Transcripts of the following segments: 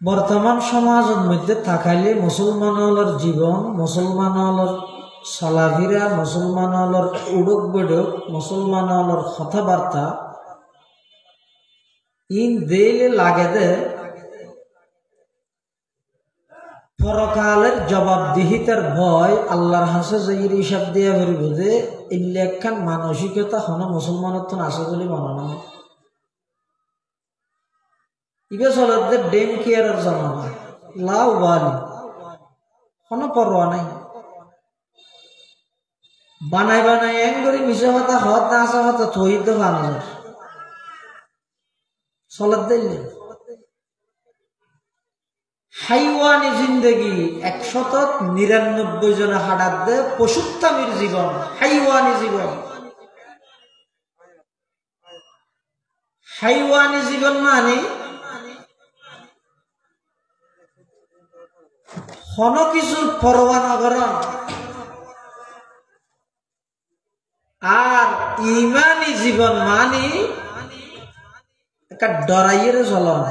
বর্তমান সমাজের মধ্যে থাকাইলে মুসলমানর জীবন, মুসলমানর চলাফেরা, মুসলমানর উড়ক বেড়ক, মুসলমানর কথাবার্তা ইন দেইলে লাগে দে পরকালের জবাবদিহিতার ভয় আল্লাহর হাসে যাইয়ের হিসাব দিয়া ভরিব যে ইল্লে একখান মানসিকতা হন মুসলমানের তো আছে বলে মনে নয়। ইবে চলতে ডেম কেয়ারের জামানা লাউ বালি কোনো পরোয়া নাই। বানাই বানাই এন করে মিশে হতা হত না আসা হতা থই তো বানানোর চলত দিল্লি হাইওয়ানি জিন্দগি 199 জনে হাডাত দে পশুত্তামির জীবন, হাইওয়ানি জীবন। হাইওয়ানি জীবন মানে হন কিছুর পরোয়া নগরণ আর ইমানি জীবন মানি একটা ডরাইয়ের চলন।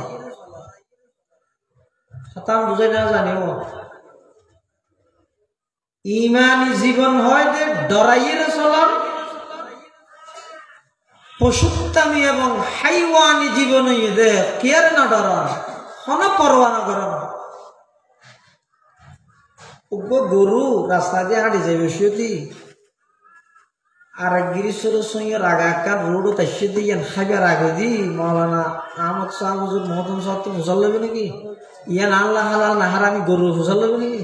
হতাম বুঝাই না জানিও ইমানি জীবন হয় যে ডরাইয়ের চলন, পশুত্তামি এবং হাইওয়ানি জীবন দে কেয়ার না ডরন হন পরোয়া নগরণ। গরু রাস্তা দিয়ে হাঁটি যাবে সত্যি আর গিরিশ্বর সঙ্গে রাগাকার রোড তাইসে দিয়ে খাইবার আগে দি মৌলানা আহমদ শাহ হুজুর মহতম সাহেব তো ফুসাল লাগবে নাকি ইয়ান আল্লাহ হালাল না হারামি গরু ফুসাল লাগবে নাকি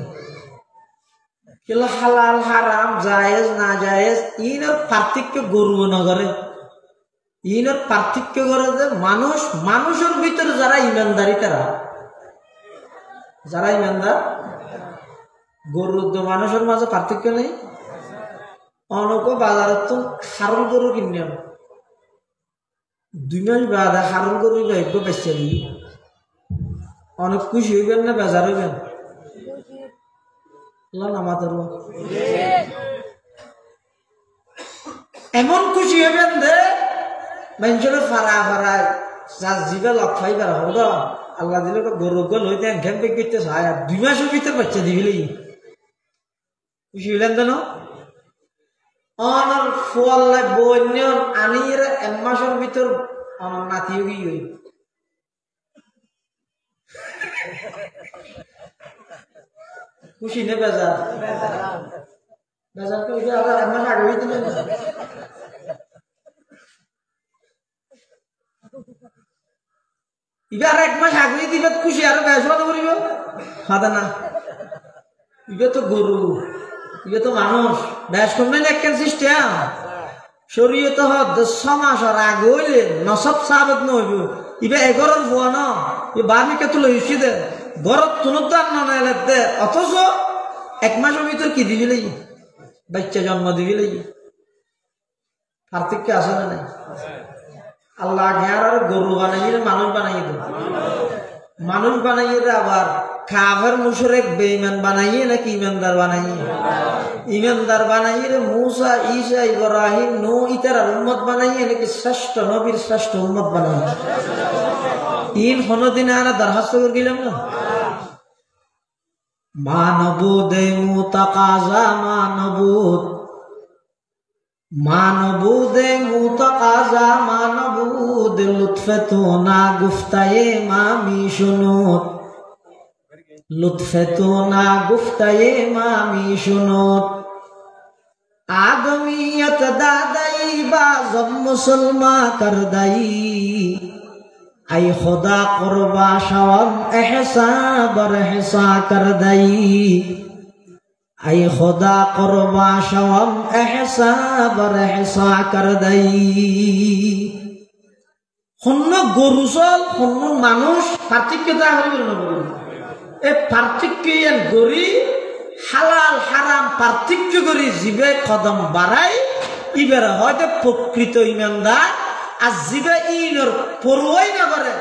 কেন হালাল হারাম জায়েজ না জায়েজ ইনের পার্থক্য গরু নগরে ইনের পার্থক্য করে যে মানুষ মানুষের ভিতরে যারা ইমানদারি তারা যারা ইমানদার গরুর তো মানুষের মাঝে পার্থক্য নেই। অনেক বাজারের তো হারল গরু কিনলাম 2 মাস বাদে হারল গরু ভাগ্য বেচে দিই অনেক খুশি হইবেন না বেজার হইবেন আমাদের এমন খুশি হইবেন দে মানুষের ফাড়া ফাড়ায় যা জিবে লক্ষাই বেড়া হল আল্লাহ দিলে গরু গল হইতে ঘেম পেক করতে চায় 2 মাসের ভিতরে বাচ্চা দিবিলি খুশি হইলেন তো না অনর ফুয়াল্লা বন্যর আনির 1 মাসের ভিতর অনর নাতিও গিয়ে খুশি নে বেজার বেজার তো আবার 1 মাস আগে হইতে ইবার 1 মাস আগে দিবে খুশি আর বেজা করিব খাদা না ইবে তো গরু ইবে তো মানুষ বেশ করবেন একখান সিস্টেম শরীয়ত হদ 6 মাস আর আগে হইলে নসব সাবেত নইব ইবে 11 ভুয়া না এ বার্মিকে তুলে হিসি দে ঘরত তুনত দান না নাইলে দে অথচ 1 মাসের ভিতর কি দিবি লাগি বাচ্চা জন্ম দিবি লাগি পার্থক্য আছে না নাই আল্লাহ ঘের আর গরু বানাইয়ে মানুষ বানাইয়ে দে মানুষ বানাইয়ে দে আবার কাফের মুশরিক বেঈমান বানাইয়ে নাকি ইমানদার বানাইয়ে ইমানদার বানাইয়ে মুসা ঈসা ইব্রাহিম নূহ ইতার উম্মত বানাইয়ে নাকি শ্রেষ্ঠ নবীর শ্রেষ্ঠ উম্মত বানাইয়ে ইন কোনদিন আর দরখাস্ত করে গেলাম না মানবুদে মুতাকাজা মানবুদে মুতাকাজা মানবুদ লুৎফে তো না গুফতায়ে মামি শুনুত লুৎফে তো না গুফতায়ে মামি শুনুত आदमियत दादाई बाजम मुसलमा कर दाई आई खुदा कुर्बा शवम एहसा बर एहसा कर दाई आई खुदा कुर्बा शवम एहसा बर एहसा कर दाई हन्न गरुसल हन्न मानुष पार्थिक्यता हरिबल नबुल ए पार्थिक्यन गरी হালাল হারাম পার্থক্য করে জিবে কদম বাড়াই ইবের হয়তো প্রকৃত ইমানদার আর জিবে ইনর পড়ুয়াই না করে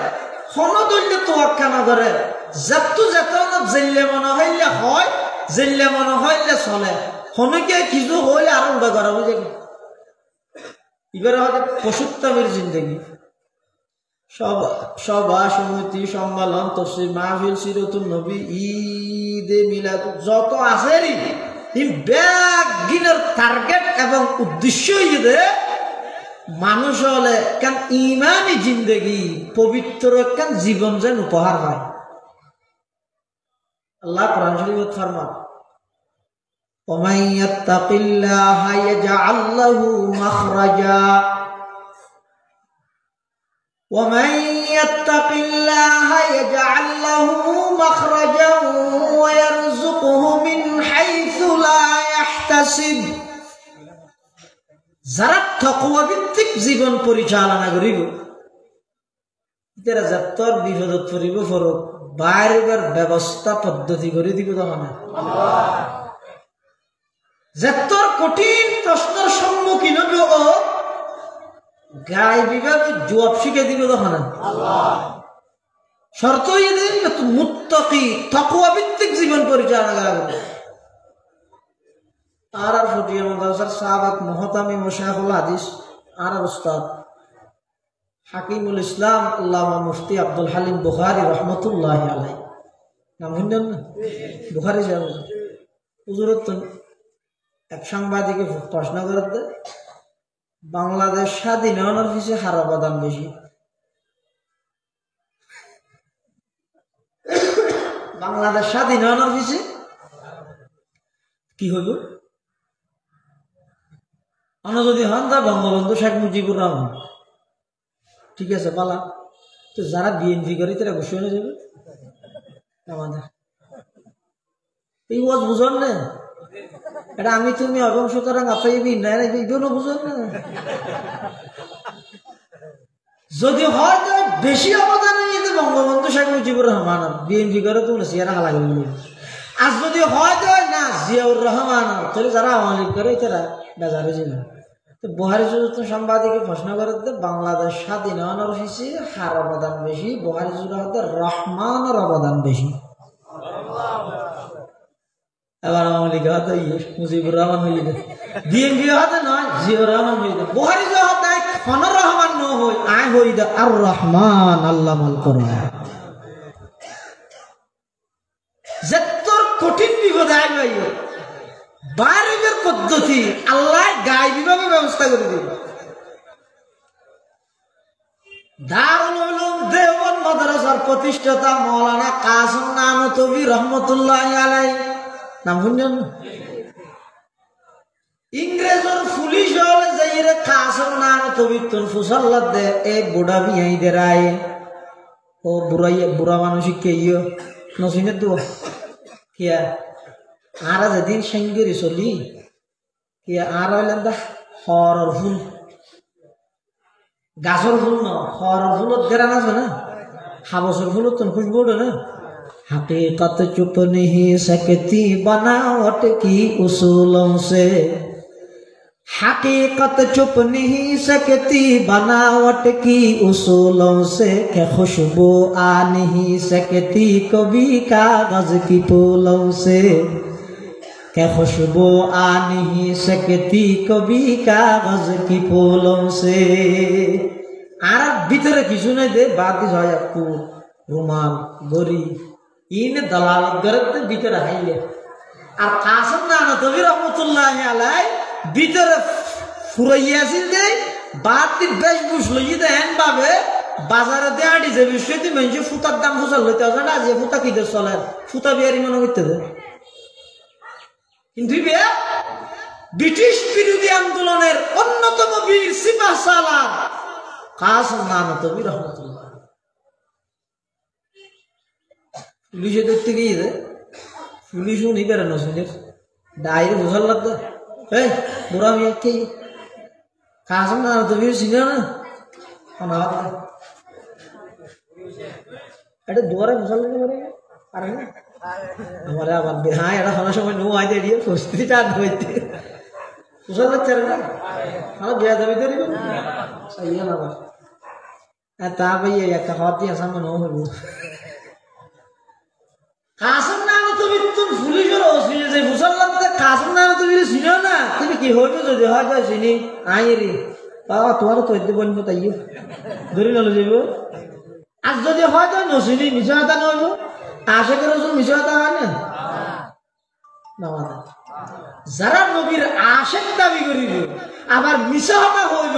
হনদল্য তোয়াক্কা না করে যত জেল্লে মনে হইলে হয় জেল্লে মনে হইলে চলে হনকে কিছু হইলে আর উড়া করা বুঝে ইবের হয়তো পশুত্তমের জিন্দগি সভা সমিতি সম্মেলন তফসির মাহফিল সিরাতুন নবী ঈদে মিলাদ যত আছে ব্যাগিনের টার্গেট এবং উদ্দেশ্য হইতে মানুষ হলে কেন ইমানি জিন্দেগি পবিত্র কেন জীবন যেন উপহার হয়। আল্লাহ কোরআন শরীফে ফরমান ওমান ইয়াত্তাকিল্লাহা ইয়াজআল লাহু মাখরাজা ومن يتق الله يجعل له مخرجا ويرزقه من حيث لا يحتسب যারা তাকওয়া ভিত্তিক জীবন পরিচালনা করিব তারা যতর বিপদত পড়িব ফরক বাইরের ব্যবস্থা পদ্ধতি করে দিব তখন যতর কঠিন প্রশ্নের সম্মুখীন হইব ও গায়ে বিভাগ জবাব শিখে দিবে তখন শর্ত মুত্তাকি তাকওয়া ভিত্তিক জীবন পরিচালনা করবে। আর ফটিয়া মাদ্রাসার সাবেক মুহতামি মুশাইখুল হাদিস আর উস্তাদ হাকিমুল ইসলাম আল্লামা মুফতি আব্দুল হালিম বুখারী রহমতুল্লাহি আলাইহি নাম শুনলেন না? বুখারী সাহেব হুজুরত এক সাংবাদিকে প্রশ্ন করতে বাংলাদেশ স্বাধীন হওয়ার পিছে হার অবদান বেশি। বাংলাদেশ স্বাধীন হওয়ার পিছে কি হইব যদি হন তা বঙ্গবন্ধু শেখ মুজিবুর রহমান ঠিক আছে পালা তো যারা বিএনপি করে তারা ঘোষণা হয়ে যাবে আমাদের এই ওয়াজ বুঝন না এটা আমি তুমি এবং সুতরাং আপনাবি না এইগুলো বুঝুন না। যদি হয় তো বেশি অবদান হয়ে বঙ্গবন্ধু শেখ মুজিবুর রহমান বিএনপি করে তো সিয়ারা হালা গেল। আর যদি হয় তো না জিয়াউর রহমান তাহলে যারা আওয়ামী লীগ করে তারা বেজারে ছিল। তো বুখারী সাংবাদিকে প্রশ্ন করে বাংলাদেশ স্বাধীন হওয়ার পিছে হার অবদান বেশি, বুখারী রহমানের অবদান বেশি। এবার আওয়ামী লীগ হয়তো মুজিবুর রহমান হইল, বিএনপি হয়তো নয় জিয়াউর রহমান হইল, বুখারী হয়তো খনর রহমান ন হই আয় হই আর রহমান আল্লামাল কোরআন। যে তোর কঠিন বিপদ আয় ভাই বাইরের পদ্ধতি আল্লাহ গায়ে ভাবে ব্যবস্থা করে দিবে। দারুল উলুম দেওবন্দ মাদ্রাসার প্রতিষ্ঠাতা মাওলানা কাসিম নানতবী রহমতুল্লাহি আলাইহি নাম শুনছেন? ইংরেজের পুলিশ হলে যাইরে কাসিম নানতবী তোর ফুসাল্লাত দে এ বুড়া বিয়াইদের আয় ও বুড়া মানুষ কে ইয়ে নসিনে তো কিয়া আর যেদিন সেঙ্গেরি চলি কিয়া আর হইলেন দা হরর ফুল গাছর ফুল ন হরর ফুলত গেরান আছে না হাবসর ফুলত তো খুশবু ওঠে না। हकीकत चुप नहीं सकती बनावट की उसूलों से, हकीकत चुप नहीं सकती बनावट की उसूलों से, कि खुशबू आ नहीं सकती कभी कागज की फूलों से, कि खुशबू आ नहीं सकती कभी कागज की फूलों से। আর ভিতরে কিছু নাই দে বাদ দিস হয় একটু রুমাল গড়ি ইনে দালালত গরতে ভিতরে হাইলে। আর কাসিম নানতবী রহমতুল্লাহি আলাইহি ভিতরে ফুরাইয়াছিল দে বাদ দি বেশ বুঝলই দেন ভাবে বাজারে দে আড়ি যে বিষয়টি মেনছে ফুতার দাম ফুসাল লইতে আছে না যে ফুতা কিদের চলে ফুতা বিয়ারি মনে করতে দে। কিন্তু ব্রিটিশ বিরোধী আন্দোলনের অন্যতম বীর সিপাহ সালার কাসিম নানতবী রহমতুল্লাহ পুলিশে দেখতে গিয়ে পুলিশও নি বেড়ানো শুনে ডাইরে বুঝার লাগতো এই বুড়া মেয়ে কে কাসিম নানতবী চিনে না এটা দুয়ারে বুঝার লাগতে পারে পারে না আমার আবার হ্যাঁ এটা কোনো সময় নো আইতে দিয়ে প্রস্তুতিটা হইতে বুঝার লাগতে পারে না আমার বিয়া দাবি তো দিব সাইয়া না আবার তা ভাই একটা খাওয়ার দিয়ে সামনে নো হইব। কাসিম নানতবী তুমি পুলিশের অসুবিধা যে মুসলমান কাসিম নানতবী চিনো না তুমি কি হইতো যদি হয়তো চিনি আই রে বাবা তোমারও তো বলবো তাই ধরে নলে যাইব আর যদি হয় তো নসিনি মিছা কথা নইব আশেকের রসুল মিছা কথা হয় না যারা নবীর আশেক দাবি করিব আবার মিছা কথা হইব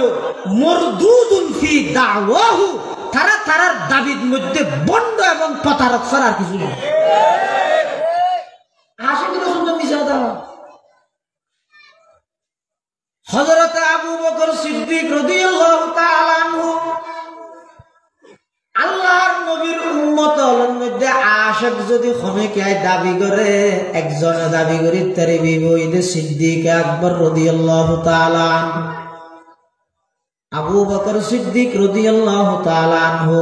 মরদুদুন ফি দাওয়াহু তারা তারার দাবির মধ্যে বন্ড এবং প্রতারক ছাড়া আর কিছু নেই আশেকের রসুল তো মিছা কথা হয় হযরত আবু বকর সিদ্দিক রাদিয়াল্লাহু তাআলা আনহু আল্লাহর নবীর উম্মতের মধ্যে আশিক যদি খমেকায় দাবি করে একজন দাবি করি তারে বিবইদে সিদ্দিক আকবর রাদিয়াল্লাহু তাআলা আবু বকর সিদ্দিক রাদিয়াল্লাহু তাআলা আনহু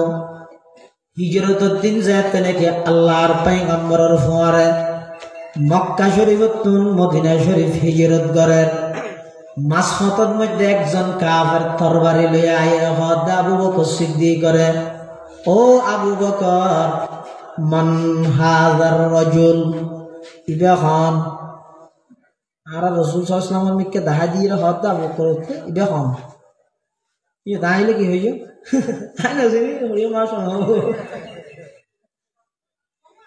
হিজরতের দিন যাতে নাকি আল্লাহর পয়গম্বরের ফোয়ারে মক্কা শরীফ তুন মদিনা শরীফ হিজরত করেন মাসফতের মধ্যে একজন কাফের তরবারি লইয়া আইয়া হদ আবু বকর সিদ্দিক করে ও আবু বকর মান হাযার রাজুল ইবা খান আর রাসূল সাল্লাল্লাহু আলাইহি ওয়াসাল্লাম মিকে দাহা দিয়ে হদ আবু বকর ইবা খান ये দাইলে কি হইছে তাই না জানি ওরে মাস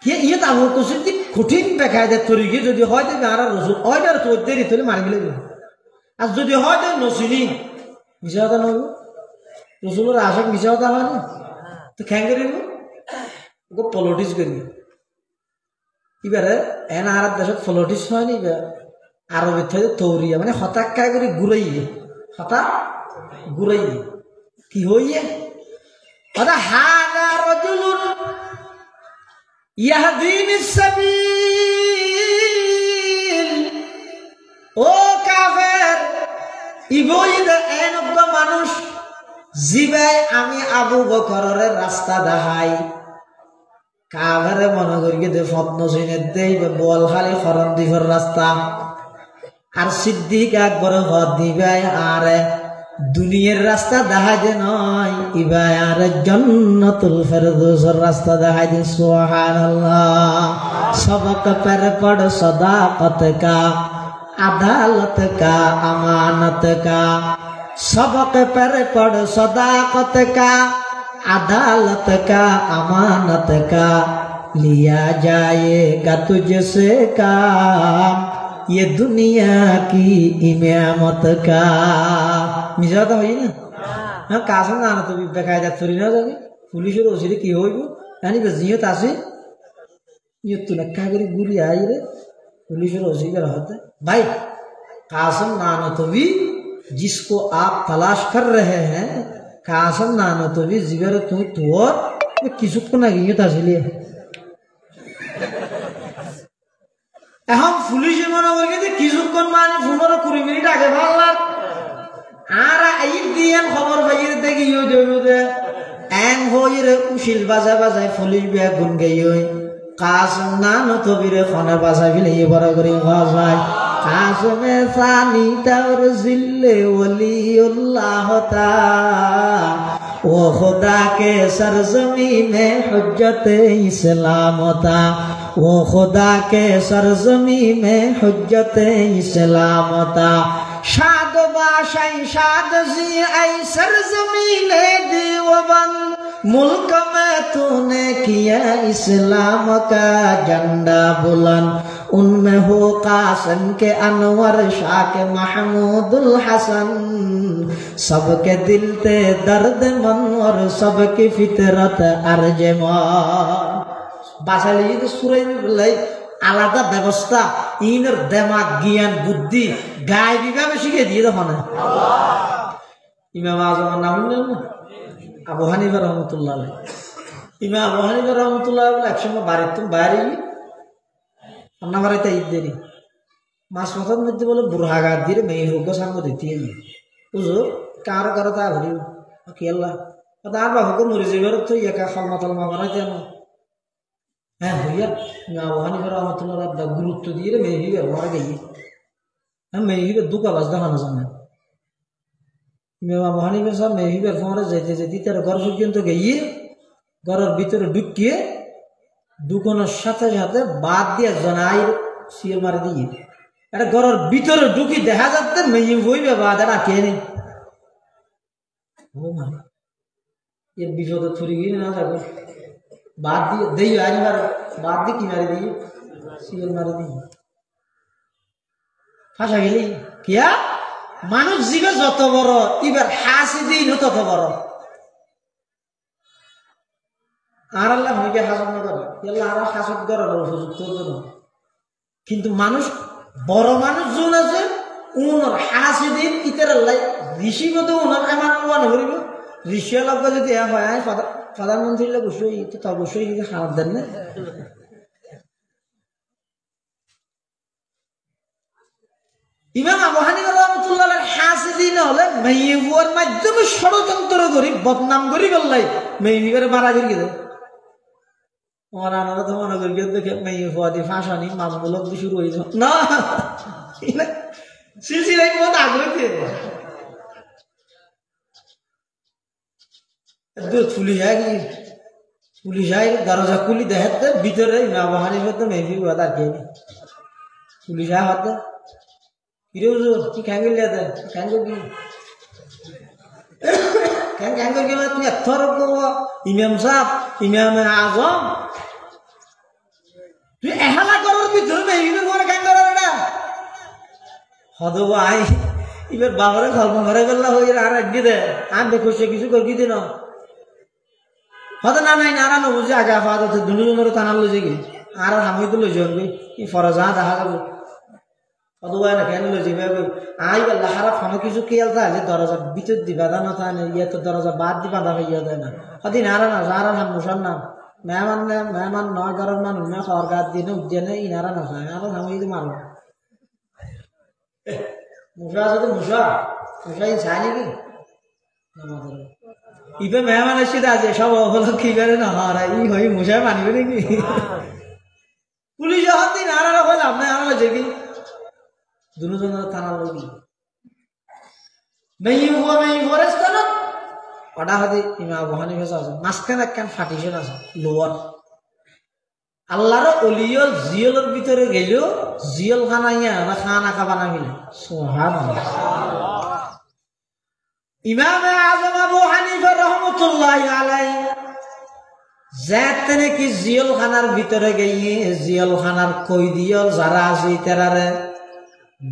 কে ইয়ে তা আবু বকর সিদ্দিক কঠিন বেকায়দা তরিকে যদি হয় তবে আর রাসূল ওইটার তো দেরি তোলে মারি গেলে আর যদি হয় তো নসিনি মিছা কথা নয় রসুলের আশাক মিছা কথা হয় না তো খ্যাং করিব ওকে পলিটিক্স করি এবারে এন আর দেশত পলিটিক্স হয় নি আরবের থেকে তৌরিয়া মানে হতাক খাই করে ঘুরাইয়ে হঠাৎ ঘুরাইয়ে কি হইয়ে ওটা হাদা রাজুলুন ইয়াহদিনিস সাবিল ও কাফের ইবইদা এনব্দ মানুষ জিবাই আমি আবু বকরের রাস্তা দেখাই কাফেরে মনে করি দে স্বপ্ন শুনে দেই বল খালি খরণ দিফর রাস্তা আর সিদ্দিক আকবর হদ দিবাই আর দুনিয়ার রাস্তা দেখাই দে নয় ইবাই আর জান্নাতুল ফেরদৌসের রাস্তা দেখাই দে সুবহানাল্লাহ সবক পর পড় সদাকত কা अदालत का अमानत का सबक पर पढ़ सदाकत का अदालत का अमानत का लिया जाएगा तुझसे काम ये दुनिया की इमामत का मिजा तो है ना हाँ कासम ना तो भी बेकायदा थोड़ी ना जागे पुलिस और उसी की होई वो यानी बजियो तासे ये तू नक्का करी गुरी आई रे पुलिस और उसी का रहता भाई कासम नानतवी जिसको आप तलाश कर रहे हैं कासम नानतवी जिगर तू और किसुक को ना गियो तासिले हम पुलिस मना बोल के किसुक को मान 15-20 मिनट आगे भागला आरा आई दियन खबर भाई दे कि यो जो दे एंग हो ये उशिल बाजा बाजा पुलिस भी गुन गई हो कासम नानतवी रे खाना बाजा भी ले बड़ा करी भाई कासमे सानी तौर जिल्ले वलीउल्लाह ता वो खुदा के सरजमी में हुज्जत इस्लाम ता वो खुदा के सरजमी में हुज्जत इस्लाम ता शाद बाशाई शाद जी आई सरजमी ले दीवबंद मुल्क में तूने किया इस्लाम का झंडा बुलंद उनमें हो कासिम के अनवर शाह के महमूदुल हसन सबके दिल ते दर्द मन और सबकी फितरत अर्जमान बासाली तो सुराई में बोलाई आलादा व्यवस्था इनर दिमाग ज्ञान बुद्धि गाय बिगा में शिखे दिए तो होना इमाम आज़म नाम नहीं আবু হানিফা রহমতুল্লাহ ইমাম আবু হানিফা রহমতুল্লাহ একসঙ্গে বাড়ির তুমি বাইরে রান্না বাড়িতে ঈদ দেরি মাছ মাথার মধ্যে বলে বুড়হাগার দিয়ে মেয়ে হোক সাঙ্গ দিতে বুঝো কারো কারো তা ধরি কি আল্লাহ তার বাবুকে মরে যাবার তো একা খালমা তালমা বানাই কেন হ্যাঁ হইয়া ইমাম আবু হানিফা রহমতুল্লাহ গুরুত্ব দিয়ে মেয়ে হিবে মারা গিয়ে হ্যাঁ মেয়ে হিবে দুকা বাজ দেখানো জানে ইমাম হানিফা সাহেব মেহিবের ফোনে যেতে যেতে তার ঘর পর্যন্ত গিয়ে ঘরের ভিতরে ঢুকিয়ে ঢুকানোর সাথে সাথে বাদ দিয়ে জনাই শির মারে দিয়ে এটা ঘরের ভিতরে ঢুকি দেখা যাচ্ছে মেহি হইবে বাদ এটা কে নেই ও মানে এর বিপদে ছুরি গিয়ে না যাবে বাদ দিয়ে দেই আজ মারে বাদ দিয়ে কি মারি দিই সিএল মারি দিই ফাঁসা গেলি কিয়া মানুষ জীবে যত বড় এবার হাসি দিই তত বড় আর আল্লাহ হইকে হাসত না করে আল্লাহ আর হাসত করার উপযুক্ত না কিন্তু মানুষ বড় মানুষ যোন আছে উনার হাসি দিন ইতার আল্লাহ ঋষিগত উনার এমন ওয়ান করিব ঋষি আল্লাহ যদি হয় আমি প্রধানমন্ত্রী অবশ্যই তো অবশ্যই হাত দেন না ইমাম আবু হানিফা রাহমাতুল্লাহ হাসিদিন হলে মেয়ে বুয়ার মাধ্যমে ষড়যন্ত্র করি বদনাম করি বললাই মেয়ে মারা করি গেলে আমার আনারা তো মনে করি দেখে মেয়ে বুয়া দিয়ে ফাঁসানি মামুলক দিয়ে শুরু হয়েছে না সিলসিলাই বহুত আগ্রহী পুলিশ আয় পুলিশ আয় দরজা খুলি দেখে ভিতরে ইমাম আবু হানিফা তো মেয়ে বুয়া তার কে পুলিশ আয় হাত কিরে হুজুর কি খাঙ্গিল দে খাঙ্গো কি খাঙ্গো কি মানে তুই এত ইমাম সাহেব ইমাম আজম তুই এহালা করার ভিতরে নেই মনে খাঙ্গ না হদ ভাই এবার বাবারে গল্প মারে গেল হয়ে আর এক দে আর দেখো সে কিছু করবি দিন হদ না নাই না না বুঝে আগে আফাদ দুজনের টানার লইছে কি আর আমি তো লইছে কি ফরজা দেখা যাবে অথবা না কেন লইছি আই বললা খারাপ কোনো কিছু খেয়াল থাকে দরজা ভিতর দিবা না থাকে ইয়ে তো দরজা বাদ দিবা দা ইয়ে দেয় না সদিন আর না যারা নাম মুসার নাম মেহমান নয় ঘরের মানুষ না খাওয়ার গাছ দিয়ে উজ্জেনে ইনারা না খায় আর নাম যদি মারো মুসা আছে তো মুসা চাই নাকি ইবে মেহমান এসে আছে সব হলো কি করে না হারা ই হই মুসাই মানিবে নাকি পুলিশ যখন দিন আর হলে আপনি আর হয়েছে কি দুজনের থানা লোক মেয়ে হুয়া মেয়ে ফরেস্ট না ওটা হতে ইমাম আবু হানিফা আছে মাঝখানে একখান ফাটিশন আছে লোয়ার আল্লাহর অলিয়ল জিয়লের ভিতরে গেল জিয়ল খানাইয়া না খানা খাবা না মিলে সুবহানাল্লাহ ইমাম আযম আবু হানিফা রাহমাতুল্লাহি আলাইহি যাতে নাকি জিয়ল খানার ভিতরে গিয়ে জিয়ল খানার কয়দিয়ল যারা আছে তারারে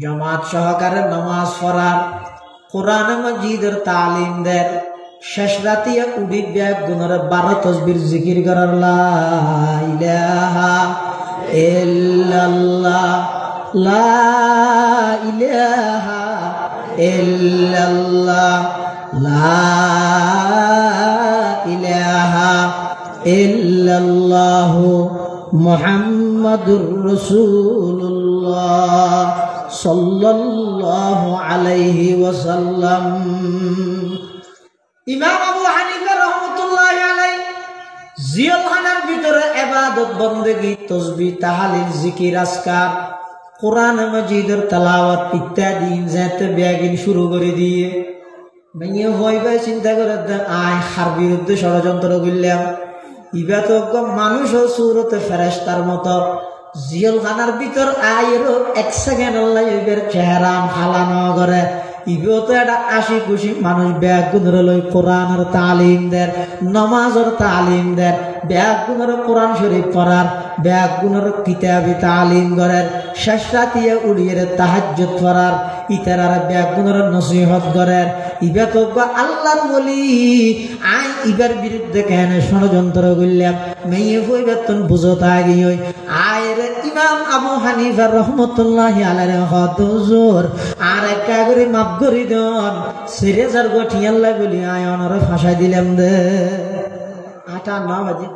জামাত সহকারে নামাজ পড়ার কোরআন মাজিদের তালিম দেন শেষ রাতিয়া উডি ব্যাগ গুণরে 12 তাসবির জিকির করার লা ইলাহা ইল্লাল্লাহ লা ইলাহা ইল্লাল্লাহ লা ইলাহা ইল্লাল্লাহ মুহাম্মাদুর রাসূলুল্লাহ সাল্লাল্লাহু আলাইহি ওয়াসাল্লাম ইমাম আবু হানিফা রাহমাতুল্লাহি আলাইহি জিয়ালখানার ভিতরে ইবাদত বندگی তাসবিহ তাহলিল জিকির আজকার কোরআন মাজিদের তেলাওয়াত ইত্যাদি যাতে ব্যাগিন শুরু করে দিয়ে মেয়ে হইবা চিন্তা করে আয় হার বিরুদ্ধে ষড়যন্ত্র করলাম ইবা তো মানুষ ও সুরতে ফেরেশতার মতো জিয়ালখানার ভিতর আয়েরও 1 সেকেন্ড আল্লাহ ইবের চেহারা হালানো করে ইবেও তো একটা আশি খুশি মানুষ ব্যাগ গুণরে লই কোরআনের তালিম দেন নামাজের তালিম দেন ব্যাগ গুণরে কোরআন শরীফ পড়ার ব্যাগ গুণের কিতাবি তালিম করেন শেষ রাতিয়া উড়িয়ে তাহাজ্জুদ পড়ার ইতারার ব্যাগ গুণের নসিহত করেন ইবা তো আল্লাহর বলি আই ইবার বিরুদ্ধে কেন ষড়যন্ত্র করলাম মেয়ে হই বেতন বুঝো থাকি হই আয়ের ইমাম আবু হানিফা রহমতুল্লাহি আলাইহি হুজুর আর একটা করে মাফ করে দেন সিরিয়াসের গঠিয়াল্লা বলি আয় অনরে ফাঁসাই দিলাম দে 8-9 বাজে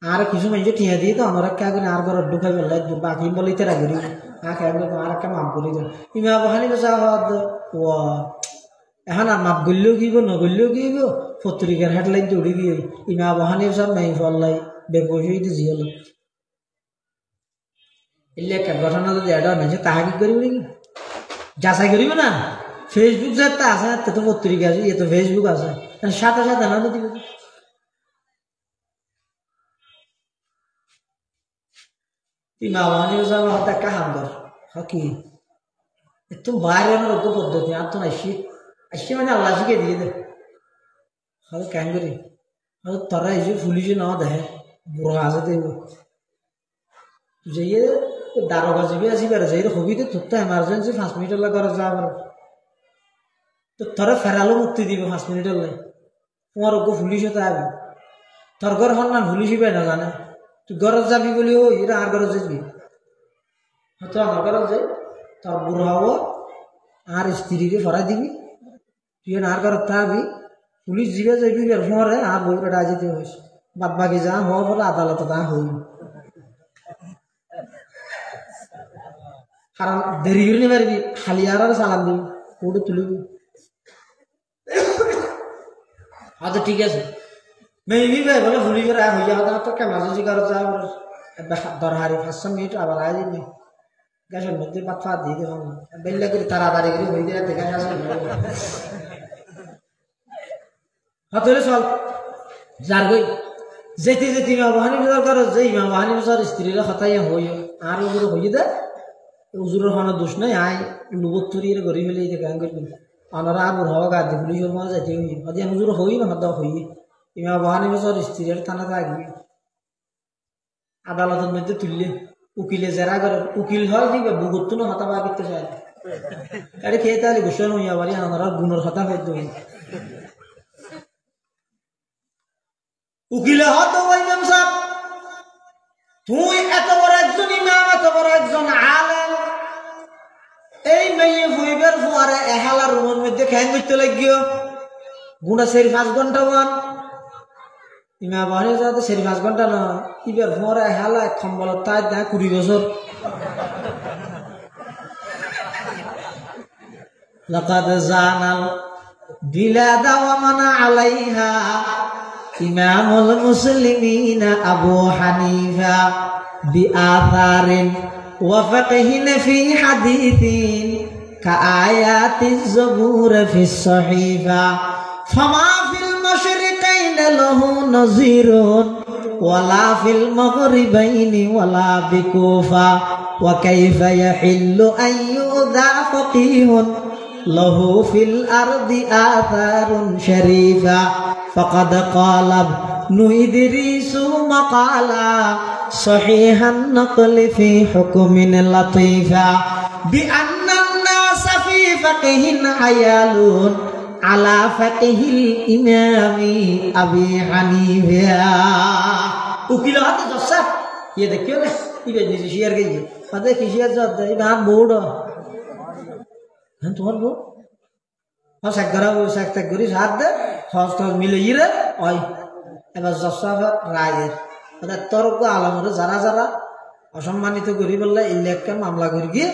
আর কিছু মেয়ে টিয়া দিয়ে তো আমার একটা করে আর ঘর ঢুকাই বললে বাকি বলি তেরা করি আর একটা মাফ করি দেন ইমাম আবু হানিফা সাহেব ও এখন আর মাপ গড়লেও কি গো নগড়লেও কি গো পত্রিকার হেডলাইন তো উড়ে গিয়ে ইমাম আবু হানিফা সাহেব নাই ফল্লাই বেঙ্গলি জিয়াল এলে একটা ঘটনা যদি এটা নেছে তাহা কি করিব নাকি যাচাই করিব না ফেসবুক যাতে আছে তো পত্রিকা আছে এ তো ফেসবুক আছে সাথে সাথে না দিবে ইমাম আবু হানিফা সাহেব হতে কাহাম কর কি একটু বাইরে রোগ পদ্ধতি আর তো নাই আসছে মানে আল্লাহ শিখে দিয়ে দে হয়তো কেন করি হয়তো তারা এই যে পুলিশে না দেখে বুড়ো আছে দেব যাইয়ে দারোগা যাবি আসিবার যাই হবিতে তোর তো এমার্জেন্সি 5 মিনিট করা যা আবার তো তোরা ফেরালো মুক্তি দিবে 5 মিনিট তোমার ওকে পুলিশে তো আবি তোর ঘর হন না পুলিশই পাই না জানে তুই ঘরত যাবি বলি ও এরা আর ঘরত যাবি হয়তো আমার ঘরত যাই তোর বুড়ো হবো আর স্ত্রীকে ফরাই দিবি তুই আর ঘরত থাকবি পুলিশ জিবে যাবি বেরফরে আর বই পেটা যেতে হয়েছে বাদ বাকি যা হওয়ার পরে আদালতে তা হইল কারণ দেরি করে নিয়ে পারবি খালি আর চালান দিবি কোর্টে তুলিবি আচ্ছা ঠিক আছে মেবি ভাই বলে পুলিশের হয়ে যাওয়া তো এমার্জেন্সি কারো যা দরহারি 5 মিনিট আবার আয় দিবি গ্যাসের মধ্যে পাত দিয়ে দেবো বেল্লা করে তাড়াতাড়ি করে হয়ে যায় দেখা আসে হাতলে চল যার গই যেতে যেতে ইমাম বাহানি বিচার করো যে ইমাম বাহানি বিচার স্ত্রীরা হতাই হই আর ওগুলো হয়ে দে উজুরের কোনো দোষ নাই আয় লুবত্তরিয়ে গড়ি ফেলে এই গান করবি আনারা আর বুড়াও গা দিয়ে পুলিশের মাঝে যাইতে হই আদি হুজুর হই না হতা হই ইমাম বাহানি বিচার স্ত্রীর থানা থাকবি আদালতের মধ্যে তুললে উকিলে জেরা করে উকিল হয় দিবে বুগুত্তু না হতা বা করতে চায় আরে খেয়ে তাহলে গোসল হইয়া পারি আনারা গুণের হতা হইতে হই উকিলে হতো ইমাম সাহেব তুই এত বড় একজন ইমাম এত বড় একজন আলেম এই মেয়ে হইবার পরে এহালা রুমের মধ্যে খেয়ে করতে লাগিও গুণা 4-5 ঘন্টা বান ইমাম বাহিনী যাতে 4-5 ঘন্টা না ইবার পরে এহালা কম্বল তাই না 20 বছর লাকাদ জানাল বিলাদা ওয়া মান আলাইহা ইমামুল মুসলিমিন আবু হানিফা বিআথারিন ওয়া ফাকহিন ফি হাদিসিন কাআয়াতিজ জবুর ফিস সহিফা ফামা ফিল মাশরিকাইন লাহু নাযিরুন ওয়ালা ফিল মাগরিবাইনি ওয়ালা বিকুফা ওয়া কাইফা ইয়াহিল্লু আইয়ুযা ফাকিহুন লাহু ফিল আরদি আথারুন শরীফা فقد قال ابن إدريس مقالا صحيح النقل في حكم لطيفا بأن الناس في فقه عيالون على فقه الإمام أبي حنيفة وكلا هذا جسد ये देखियो ना ये नीचे शेयर कीजिए पता है किसी का ये बात बोर्ड हम तुम्हारे बोर्ड हाँ सेक्टर वो सेक्टर गुरी साथ दे हॉस्टल मिले ये रे ओय এবার জসা রায়ের মানে তরক আলমরে যারা যারা অসম্মানিত করি বললে ইলেককে মামলা করি গিয়ে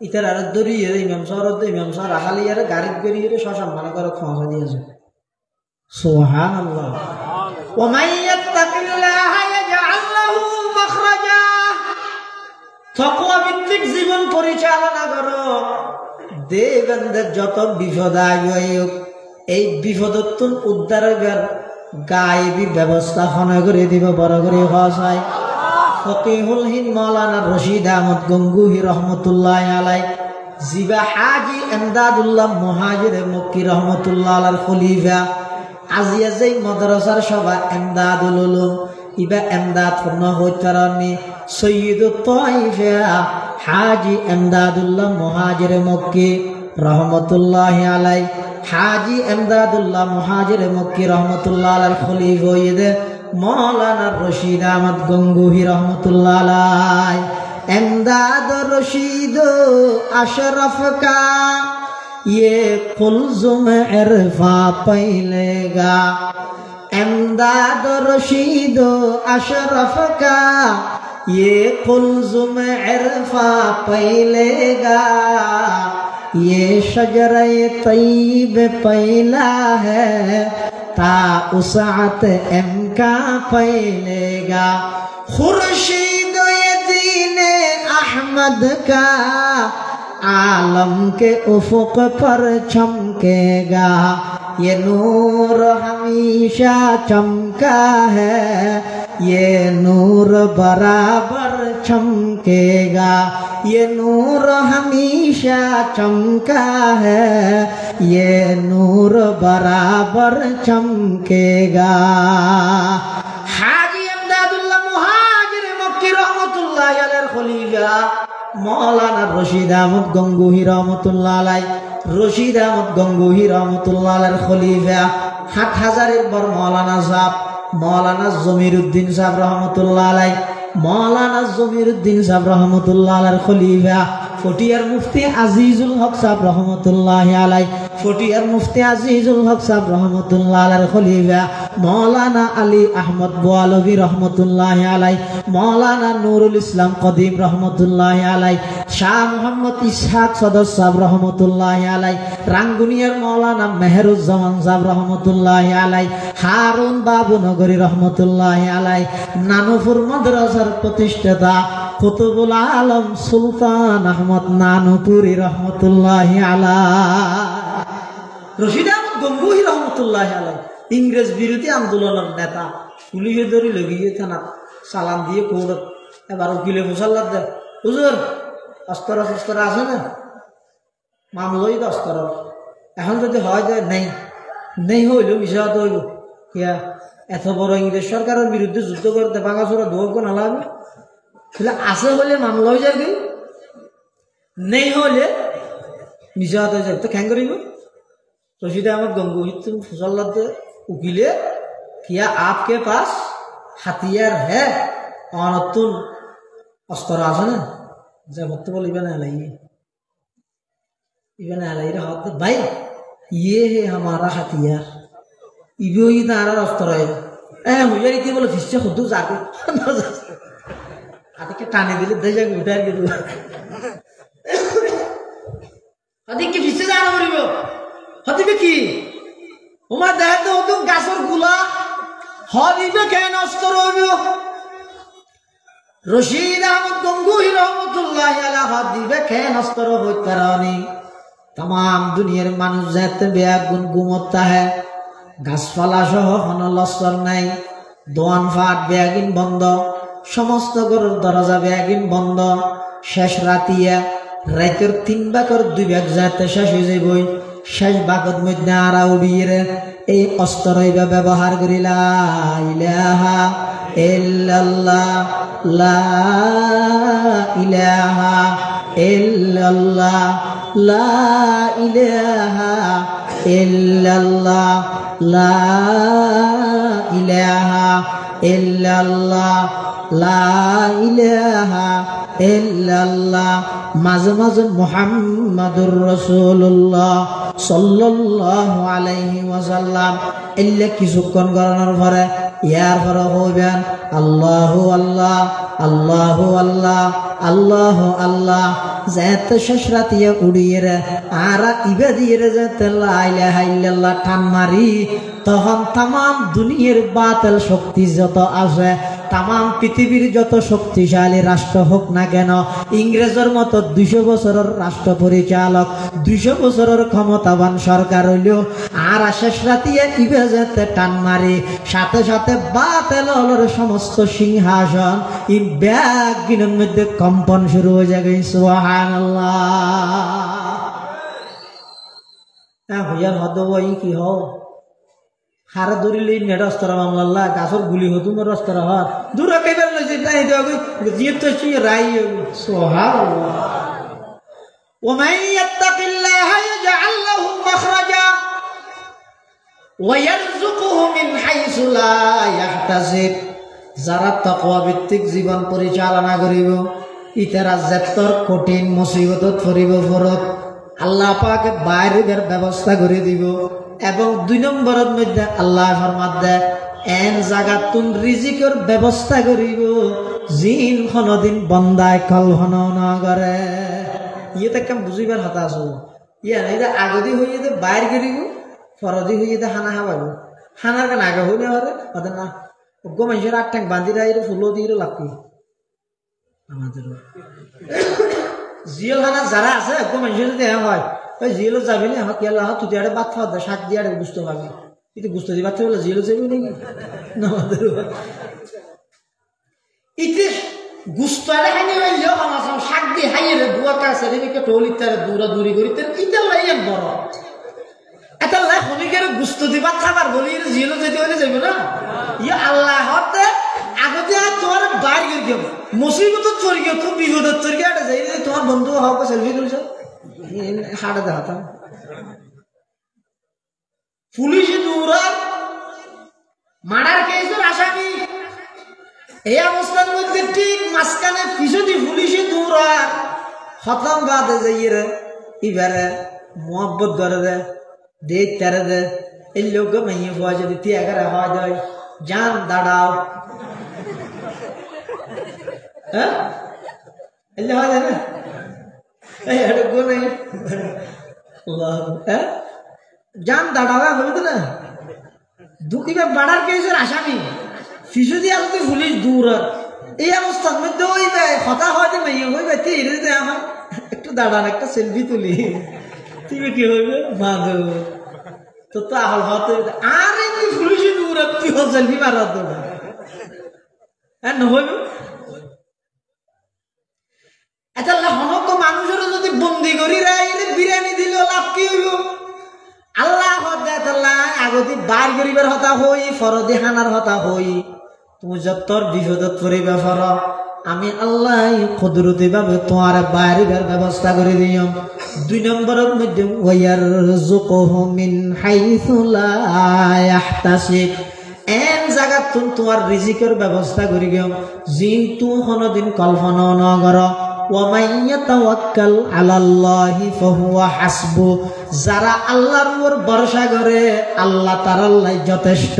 ইতার আর দরিয়ে ইমাম সাহেব রাখালিয়ারে গাড়ি করিয়ে সসম্মান করে ক্ষমা দিয়েছে সুবহানাল্লাহ ওয়া মান ইয়াত্তাকিল্লাহা ইয়াজআল লাহু মাখরাজা তাকওয়া ভিত্তিক জীবন পরিচালনা করো দেবন্দের যত বিপদ আয়োগ এই বিপদত্তুন উদ্ধারের গায়েবী ব্যবস্থাপনা করে দিব বড় করে ভাষায় ফকিহুল হিন্দ মাওলানা রশিদ আহমদ গঙ্গুহি রহমতুল্লাহ আলাই জিবা হাজি এমদাদুল্লাহ মুহাজির মক্কি রহমতুল্লাহ আলার খলিফা আজিয়া যেই মাদ্রাসার সভা এমদাদুল উলুম ইবা এমদাদ পূর্ণ হইতারানি সৈয়দুত তাইফা হাজি এমদাদুল্লাহ মুহাজির মক্কি রহমতুল্লাহ আলাই হাজি এমদাদুল্লাহ মুহাজির মক্কি রহমতুল্লাহ আলার খলিফা হইদে মৌলানা রশিদ আহমদ গঙ্গুহি রহমতুল্লাহ আলাই এমদাদ রশিদ আশরফ কা ये कुलजुम इरफा पैलेगा एमदाद रशीद अशरफ का ये कुलजुम इरफा पैलेगा ये शजरे तैब पैला है ता उसात एम का पैलेगा खुर्शीद ये दीन अहमद का आलम के उफुक पर चमकेगा ये नूर हमेशा चमका है ये नूर बराबर चमकेगा, ये नूर हमेशा चमका है, ये नूर बराबर चमकेगा। हाजी इमदादुल्लाह मुहाजिर मक्की रहमतुल्लाह अलैहि खलीफा मौलाना रशीद अहमद गंगोही रहमतुल्लाह अलैहि, रशीद अहमद गंगोही रहमतुल्लाह अलैहि खलीफा हाटहाजारीর বড় मौलाना साहब मौलाना जमीरुद्दीन साहब रहमतुल्लाह अलैहि, मौलाना जमीरुद्दीन साहब रहमतुल्लाह अलैहि खलीफा फटियार मुफ्ती আজিজুল হক साहब रहमतुल्लाह अलैहि, फटियार मुफ्ती আজিজুল হক साहब रहमतुल्लाह अलैहि खलीफा मौलाना अली अहमद बुआलवी रहमतुल्लाह अलैहि, मौलाना नूरुल इस्लाम कदीम रहमतुल्लाह अलैहि, शाह मोहम्मद इसहाक सदर साहब रहमतुल्लाह अलैहि, रांगुनियार मौलाना मेहरुज्जामान साहब रहमतुल्लाह अलैहि, हारून बाबू नगरी रहमतुल्लाह अलैहि, नानुपुर मद्रासार प्रतिष्ठाता कुतुबुल आलम सुल्तान अहमद नानुपुरी रहमतुल्लाह अलैहि, रशीद अहमद गंगोही रहमतुल्लाह अलैहि इंग्रेज বিরোধী আন্দোলনের নেতা পুলিশে ধরে লগিয়ে থানা সালাম দিয়ে কোর্ট এবার উকিলে মুসাল্লাত দে হুজুর অস্ত্র শস্ত্র আছে না মামলাই তো অস্ত্র এখন যদি হয় যায় নেই নেই হইল বিষয় হইল কিয়া এত বড় ইংরেজ সরকারের বিরুদ্ধে যুদ্ধ করতে ভাঙাচোরা দোয়া কোন লাগবে তাহলে আছে হলে মামলা হয়ে যাবে নেই হলে বিষয় হয়ে যাবে তো খ্যাং করিব रशीद अहमद गंगोही तुम मुसल्लत दे उकिले क्या आपके पास हथियार है और तुम अस्त्र আছে না जब तो बोल इबन अलई रहा भाई ये है हमारा हथियार इबो ही तारा अस्त्र है ए मुझे रीति बोले फिर से खुद जाके आते के टाने दिले दे जाके उठा के दो अधिक के फिर से जाना पड़ेगा হদিবে কি ওমা দেখ তো তো গাছর গুলা হদিবে কেন অস্ত্র হইব রশিদ আহমদ গঙ্গোহী রহমতুল্লাহ আলাইহি হদিবে কেন অস্ত্র হইতে পারেনি तमाम দুনিয়ার মানুষ যেতে বেগুন ঘুমোতা है গাছপালা সহ কোন লস্কর নাই দোয়ান ফাট বেগিন বন্ধ সমস্ত ঘরের দরজা বেগিন বন্ধ শেষ রাতিয়া রাতের 3 ভাগের 2 ভাগ যেতে শেষ হয়ে যাবে শেষ ভাগত মধ্যে আরা উড়িয়ে এই অস্ত্র ব্যবহার করি লা ইলাহা ইল্লাল্লাহ লা ইলাহা ইল্লাল্লাহ লা ইলাহা ইল্লাল্লাহ লা ইলাহা ইল্লাল্লাহ লা ইলাহা ইল্লাল্লাহ মাঝে মাঝে মুহাম্মাদুর রাসূলুল্লাহ সাল্লাল্লাহু আলাইহি ওয়াসাল্লাম এল্লা কিছুক্ষণ গণনার পরে ইয়ার পরে হইবেন আল্লাহু আল্লাহ আল্লাহু আল্লাহ আল্লাহু আল্লাহ যেতে শেষ রাতিয়া উড়িয়ে রে আর ইবা দিয়ে রে যেতে লা ইলাহা ইল্লাল্লাহ টান মারি তখন তাম দুনিয়ার বাতিল শক্তি যত আছে তাম পৃথিবীর যত শক্তিশালী রাষ্ট্র হোক না কেন ইংরেজের মতো 200 বছরের রাষ্ট্র পরিচালক 200 বছরের ক্ষমতাবান সরকার হইলেও আর শেষ রাতিয়া ইবা যেতে টান মারি সাথে সাথে বাতিলের সমস্ত সিংহাসন এই ব্যাগ গিনের মধ্যে কম্পন শুরু হয়ে যাবে সুবহানাল্লাহ ভুয়ান হদই কি হও হারা দূরিলে নেট অস্ত্র মামলা গাছর গুলি হতো মোর অস্ত্র হর দূর কেবার লইছে তাই দেব জিত তো সি রাই সুবহানাল্লাহ ওয়া মান ইয়াত্তাকিল্লাহ ইয়াজআল লাহু মাখরাজা ওয়া ইয়ারযুকুহু মিন হাইসু লা ইয়াহতাসিব যারা তাকওয়া ভিত্তিক জীবন পরিচালনা করিব ইতারা যেতর কঠিন মুসিবতত পড়িব ফরত আল্লাহ পাক বাইরের ব্যবস্থা করে দিব এবং 2 নম্বরের মধ্যে আল্লাহ ফরমাত দেয় এন জাগাতুন রিজিকের ব্যবস্থা করিব জিন কোনদিন বন্দায় কলহন না করে ইয়েতে কাম বুঝিবার হাতা আছে ইয়া নাই আগদি হইতে বাইর করিব ফরদি হইতে হানা হাবাব হানার কেন আগে হইলে পারে ওদের না গো মানুষের 8 ট্যাঙ্ক বাঁধি রাইরে ফুলো দিয়ে লাপি আমাদের জিয়াল হানা যারা আছে গো মানুষের যদি হয় ওই জিয়াল যাবি না আমাকে আল্লাহ তুই আরে বাত খাওয়া দে শাক দিয়ে আরে বুঝতে পারবি কিন্তু বুঝতে দিবা তো জিয়াল যাবি নাকি না আমাদের ইতে গুস্তারে খাইনি হইলেও আমার শাক দিয়ে হাইয়ে বুয়া কাছে রেখে টলি তার দৌড়াদৌড়ি করি তার ইতে লাইয়েন বড় এটা লাই খনিকের গুস্ত দিবা খাবার বলি জিলো যেতে হলে যাইব না ইয়ে আল্লাহ হতে আগতে তোমার বাইর করে গিয়ে মুসিবত চড়ি গিয়ে তো বিপদত চড়ি গিয়ে এটা যাই তোমার বন্ধু হওয়া সেলফি তুলছ হাটে দেখাতাম পুলিশে দৌড়ার মার্ডার কেসের আসামি এই অবস্থার মধ্যে ঠিক মাঝখানে ফিসদি পুলিশে দৌড়ার খতম বাদে যাইয়ে রে এবারে মোহাব্বত করে রে দেখ তারে দে এই লোক মাইয়ে হওয়া যদি তিয়াগারে হওয়া যায় যান দাঁড়াও হ্যাঁ এলে হওয়া যায় না এই এটুকু নেই হ্যাঁ যান দাঁড়াওয়া বলতো না দুঃখিবার বাড়ার কেসের আসামি শিশু দিয়ে আসতে পুলিশ দূর এই অবস্থার মধ্যে ওই কথা হয়তো মেয়ে হইবে তুই আমার একটু দাঁড়ান একটা সেলফি তুলি তুমি কি হইবে মাধব তো তাহলে হতে আর এমনি পুলিশে দূর তুই সেলফি মারার তো হ্যাঁ নহইবে এটা হনক তো মানুষের যদি বন্দি করি বিরিয়ানি দিল লাভ কি হইব আল্লাহ আগতি বার করিবার হতা হই ফরদি হানার হতা হই তুমি যতর বিপদত পড়িবা ফর আমি আল্লাহ কুদরতি ভাবে তোমার বাইরের ব্যবস্থা করে দিও 2 নম্বরের মধ্যে ওয়ারযুকুহু মিন হাইসু লা ইয়াহতাসিব এন জায়গা তোমার রিজিকের ব্যবস্থা করে দিও জিন তু কোনদিন কল্পনা না করো ওয়ামান ইয়াতাওয়াক্কাল আলাল্লাহি ফাহুয়া হাসবু যারা আল্লাহর উপর ভরসা করে আল্লাহ তার আল্লাহ যথেষ্ট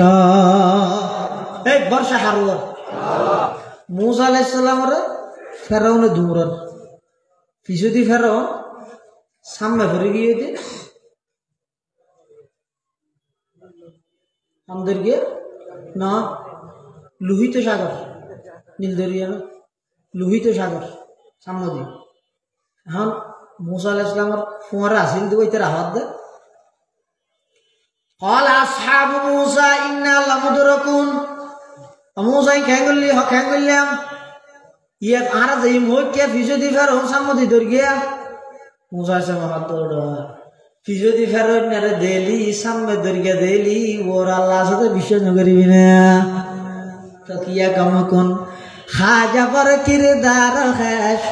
এই ভরসা হারুয়া মুসা আলাইহিস সালামের ফেরাউনের দূরর পিছুদি ফেরাউন সামনে ভরে গিয়েছে আমাদের গিয়ে না লোহিত সাগর নীল দরিয়া না লোহিত সাগর সামনে দিয়ে এখন মুসা আলাইহিস সালামের ফোয়ারা আসিল দিব ইতার হাত দে قال اصحاب موسى إنا لمدركون موسى খেঙ্গলিয়াম ইয়ে আরা যাই মই কে ফিজদি ফের ও সামদি দর গিয়া মুসা সে হাত দৌড় ফিজদি ফের নেরে দেলি সামনে দর গিয়া দেলি ওর আল্লাহ সাথে বিশ্বাস করিবি না তো কিয়া কাম কোন খাজা পর কিরদার খাস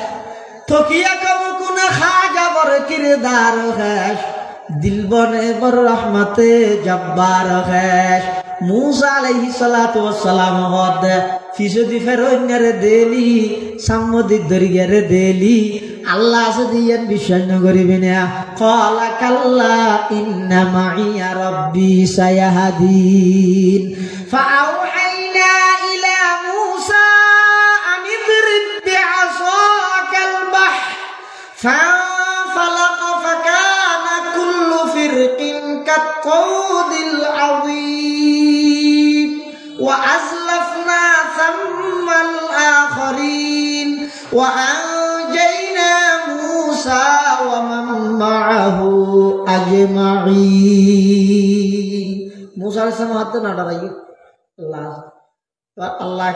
তো কিয়া কাম কোন খাজা পর কিরদার খাস দিল বনে বর রহমতে জব্বার খাস মুসা আলাইহিস সালাতু ওয়াস সালাম হদ ফিসদি ফেরোন্যারে দেলি সামদিক দরিয়ারে দেলি আল্লাহ সদিয়ান বিশ্বাস ন করিবে না ক্বালা কাল্লা ইন্না মাইয়া রাব্বি সায়াহদিন ফাআউহাইনা ইলা মুসা আন ইদরিব বিআসাকাল বাহর ফানফালাক ফাকানা কুল্লু ফিরকিন কাত্তাউদিল আযীম وأزلفنا ثم الآخرين وأنجينا موسى ومن معه أجمعين موسى عليه السلام হাতে না দাঁড়াইয়ে আল্লাহ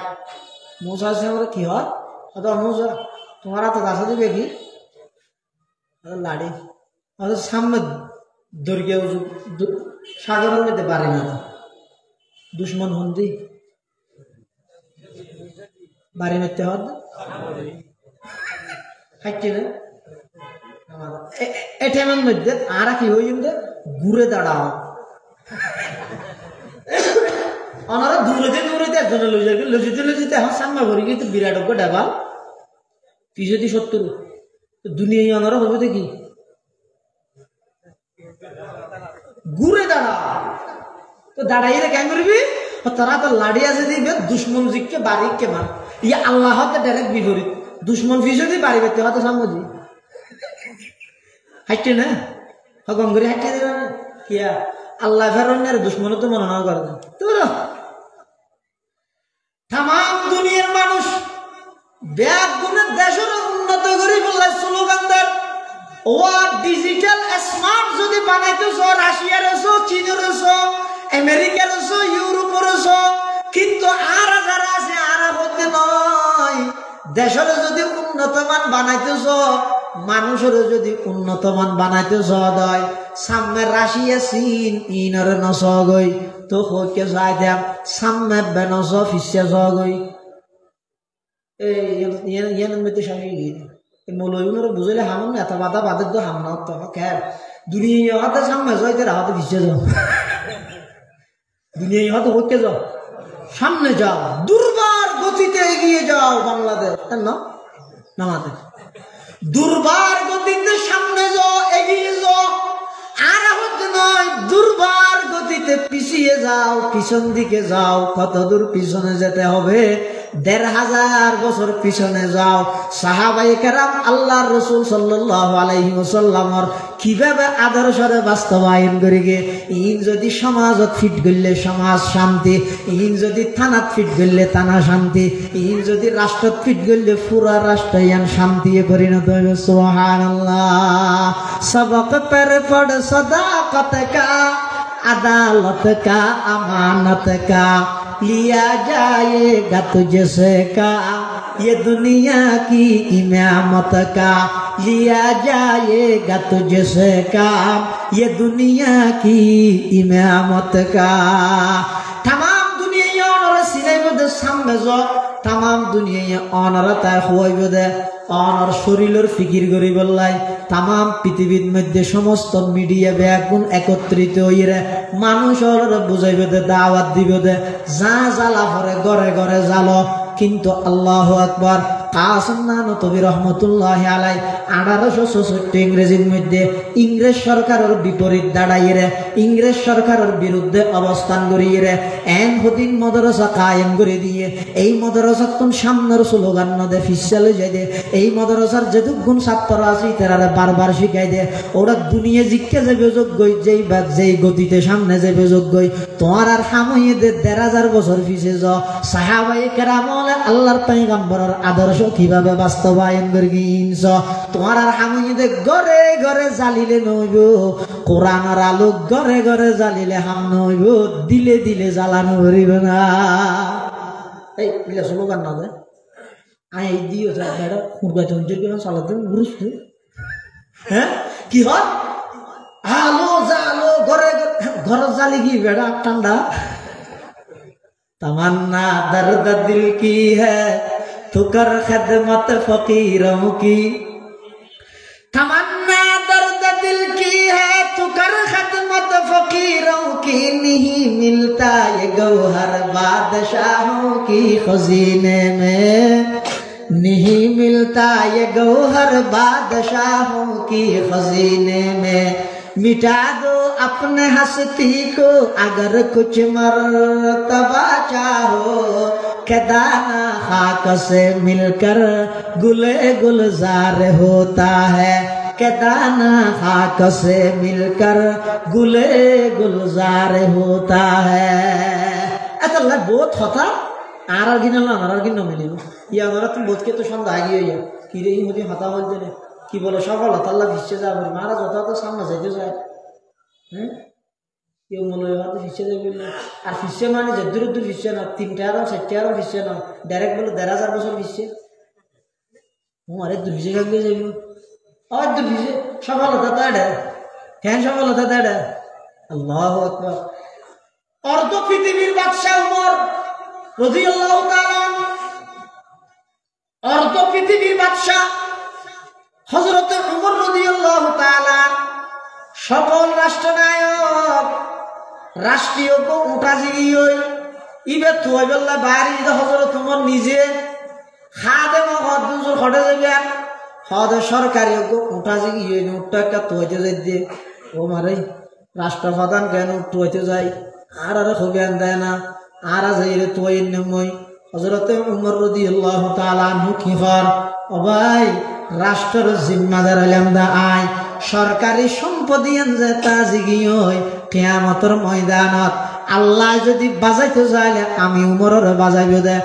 موسى عليه السلام কি হয় তো موسى তোমার হাতে দাসা দিবে কি লাড়ি আর সামনে দর্গে সাগরের মধ্যে পারে না দুশ্মন হন্দি বাড়ি মারতে হদ খাইছে না এটার মধ্যে আর কি হয়ে যাবে ঘুরে দাঁড়াও ওনারা দূরে একজনে লজিতে এখন সামনে ভরি গিয়ে বিরাট ডাবা পিছদি 70 দুনিয়ায় ওনারা হবে দেখি ঘুরে দাঁড়া তো দাঁড়াইলে কেন করবি তারা তো লাড়ি আছে দিবে দুশ্মন জিকে বাড়ি কে মার ইয়া আল্লাহ ডাইরেক্ট বিপরীত দুশ্মন ফিসে দিয়ে বাড়ি বেতে হয়তো সামনে হাইটে না হকম করে হাইটে দিবে না কিয়া আল্লাহ ফেরনের দুশ্মন তো মনে না করে তাম দুনিয়ার মানুষ ব্যাগ গুণের দেশের উন্নত করে বললে স্লোগানদার ও ডিজিটাল স্মার্ট যদি বানাইতেছ রাশিয়ার এসো চীনের এসো আমেরিকার এসো ইউরোপের এসো কিন্তু আর যারা আছে আর হতে নয় দেশের যদি উন্নতমান বানাইতেছ, মানুষের যদি উন্নতমান বানাইতেছ হয়, সামনে রাশিয়া চীন ইনর নসগই তো হইকে যাই দেম সামনে বেনস ফিসে জগই এই মধ্যে সামিল মৌলবীর বুঝলে হামন এত বাধা বাদের তো হাম না তো খের দুনিয়া হাতে সামনে যাই তার হাতে ফিসে যাও, দুনিয়া হাতে হইকে যাও, সামনে যাও, দুর্বার গতিতে এগিয়ে যাও বাংলাদেশ না নামাতে, দুর্বার গতিতে সামনে যাও, এগিয়ে যাও, আর হতে নয় দুর্বার গতিতে পিছিয়ে যাও, পিছন দিকে যাও। কত দূর পিছনে যেতে হবে? ১৫০০ বছর পিছনে যাও। সাহাবায়ে কেরাম আল্লাহর রাসূল সাল্লাল্লাহু আলাইহি ওয়াসাল্লামর কিভাবে আদর্শরে বাস্তবায়ন করি গে, ইন যদি সমাজত ফিট করলে সমাজ শান্তি, ইন যদি থানাত ফিট করলে থানা শান্তি, ইন যদি রাষ্ট্রত ফিট করলে পুরা রাষ্ট্র ইয়ান শান্তি পরিণত হবে। সুবহানাল্লাহ। সবক পর পড় সদাকত কা, अदालत का अमानत का लिया जाएगा तुझसे का, ये दुनिया की इमामत का लिया जाएगा तुझसे का, ये दुनिया की इमामत का। तमाम दुनिया और सिने में सामने जो तमाम दुनिया অনরতা হইবে দে অনর শরীরের ফিকির করি বললাই तमाम পৃথিবীর মধ্যে সমস্ত মিডিয়া ব্যাগুন একত্রিত হইরে মানুষের বুঝাইবে দে, দাওয়াত দিবে দে, যা জ্বালা পরে ঘরে ঘরে জ্বালো। কিন্তু আল্লাহু আকবার, কাসিম নানতবী রহমতুল্লাহি আলাই 1864 ইংরেজির মধ্যে ইংরেজ সরকারের বিপরীত দাঁড়াইরে, ইংরেজ সরকারের বিরুদ্ধে অবস্থান করিয়ে এন হদিন মাদ্রাসা কায়েম করে দিয়ে এই মাদ্রাসার কোন সামনের স্লোগান না দে ফিসালে যাই দে, এই মাদ্রাসার যেটুকুন ছাত্র আছে তারা বারবার শিখাই দে, ওরা দুনিয়া জিজ্ঞে যাবে যোগ্যই, যেই গতিতে সামনে যাবে যোগ্যই। তোমার আর সাময়িক ১৫০০ বছর পিছিয়ে যাও। সাহাবায়ে কেরাম আল্লাহর পয়গম্বরের আদর্শ কিভাবে বাস্তবায়ন করিস, তোমার আর হামিদে ঘরে ঘরে জ্বালিলে নইব, কোরআনের আলো ঘরে ঘরে জ্বালিলে হাম নইব, দিলে দিলে জ্বালানো করিব না। এই স্লোগান না আই দিও বেড়া কুরবাইতে চালাতে ঘুরিস, হ্যাঁ কি হয় আলো জালো ঘরে ঘর জ্বালি কি বেড়া ঠান্ডা। तमन्ना दर्द दिल की है तो कर खिदमत फकीरों की, तमन्ना दर्द दिल की है तो कर खिदमत फकीरों की, नहीं मिलता ये गौहर बादशाहों की खजीने में, नहीं मिलता ये गौहर बादशाहों की खजीने में। मिटा दो अपने हस्ती को अगर कुछ मर्तबा चाहो, के दाना खाक से मिलकर गुले गुलजार होता है, के दाना खाक से मिलकर गुले गुलजार होता है। अतल्ला बहुत होता आरा गिनला आरा गिनो मिलियो या हमारा तुम बहुत के तो সন্ধ্যা আগিয়ে যায় কি রে এই মধ্যে হাতা বলতে না কি বলে সকাল আল্লাহ ভিসে যাবে মারা যত তো সামনে যাইতে যায়। হ্যাঁ কেউ মনে হয় ফিসে যাবে না, আর ফিসে মানে যে দূর দূর ফিসে না, 3টা আরো 4টা আরো ফিসে না, ডাইরেক্ট বলে ১৫০০ বছর ফিসে আরেক দূর ফিসে থাকবে যাইব আর দূর ফিসে সফলতা তাড়ে কেন সফলতা তাড়ে। আল্লাহু আকবার। অর্ধ পৃথিবীর বাদশা উমর রাদিয়াল্লাহু তাআলা, অর্ধ পৃথিবীর বাদশা হযরত উমর রাদিয়াল্লাহু তাআলা সকল রাষ্ট্রনায়ক রাষ্ট্রীয় কো উঠা জিগিয়ে ইবে তুইবেল্লা বাড়ি হযরত উমর নিজে খাদেম হদুজুর হটে যাবে হদ সরকারি কো উঠা জিগিয়ে উঠটা একটা তুইতে যাই দে ও মারে রাষ্ট্রপ্রধান কেন উঠতে যায় আর আর খবিয়ান দেয় না আর যাইরে তুই নমই হযরত উমর রাদিয়াল্লাহু তাআলা আনহু কি কর ও ভাই রাষ্ট্রের জিম্মাদার হলাম দা আয় সরকারি সম্পত্তি যে তাজিগিয়ে কিয়ামতের ময়দানত আল্লাহ যদি বাজাইতে চাইলে আমি উমরের বাজাইব দে,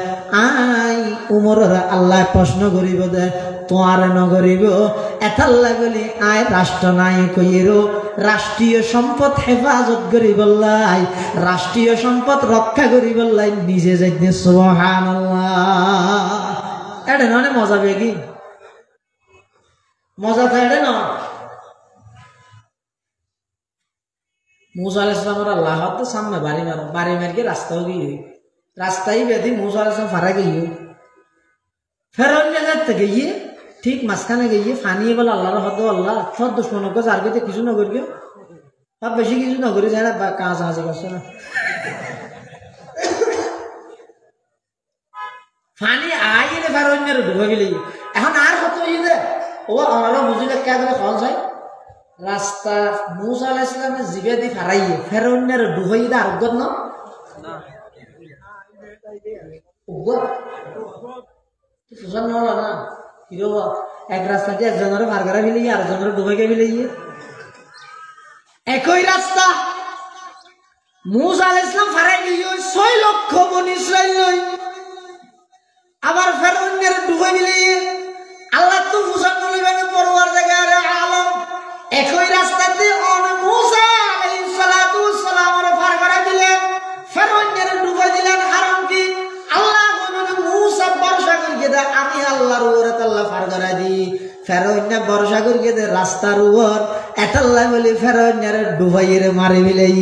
আই উমরের আল্লাহ প্রশ্ন করিব দে তোমার নগরিব এতাল্লা বলি আয় রাষ্ট্রনায়ক কইরো রাষ্ট্রীয় সম্পদ হেফাজত করি বললাই, রাষ্ট্রীয় সম্পদ রক্ষা করি বললাই নিজে যাইতে। সুবহানাল্লাহ। হেডে নয় মজা বেগি মজা তো হেডে ন মুসা আলাইহিস সালামের আল্লাহ তো সামনে বাড়ি মারকে রাস্তাও গিয়ে রাস্তায় বেদি মুসা আলাইহিস সালাম ফারা গিয়ে ফেরন জায়গাতে গিয়ে ঠিক মাঝখানে গিয়ে ফানিয়ে বলে আল্লাহর হদ আল্লাহ সব দুশ্মন আর গেতে কিছু না করি সব বেশি কিছু না করি যায় না কাজ হাজি করছে না ফানি আইলে ফেরনের ঢুকে গেলে এখন আর কত হইলে ও আমরা বুঝিলে কে করে খরচ হয় রাস্তা মুসা আলাইহিস সালামের জিবে দি ফারাইয়ে ফেরনের ঢুকে দা আর গদ না ওগো সুজন নলা না কিরো এক রাস্তা দিয়ে একজনের পার করা ফেলে আর একজনের ঢুকে গে ফেলে একই রাস্তা মুসা আলাইহিস সালাম ফারাই গিয়ে 6 লক্ষ বনি ইসরাইল লই আবার ফেরনের ডুবে গেলে আল্লাহ তো ফুসান বলিবেন পরওয়ার জায়গায় আলম একই রাস্তাতে মুসা আলাইহিস সালাতু ওয়াস সালামের পার করে দিলেন ফেরনের ডুবে দিলেন কারণ কি আল্লাহ বলেন মুসা ভরসা করিয়ে দে আমি আল্লাহর উপরে আল্লাহ পার করে দি ফেরনে ভরসা করিয়ে দে রাস্তার উপর এটাল্লাহ বলি ফেরনের ডুবাইরে মারি বিলাই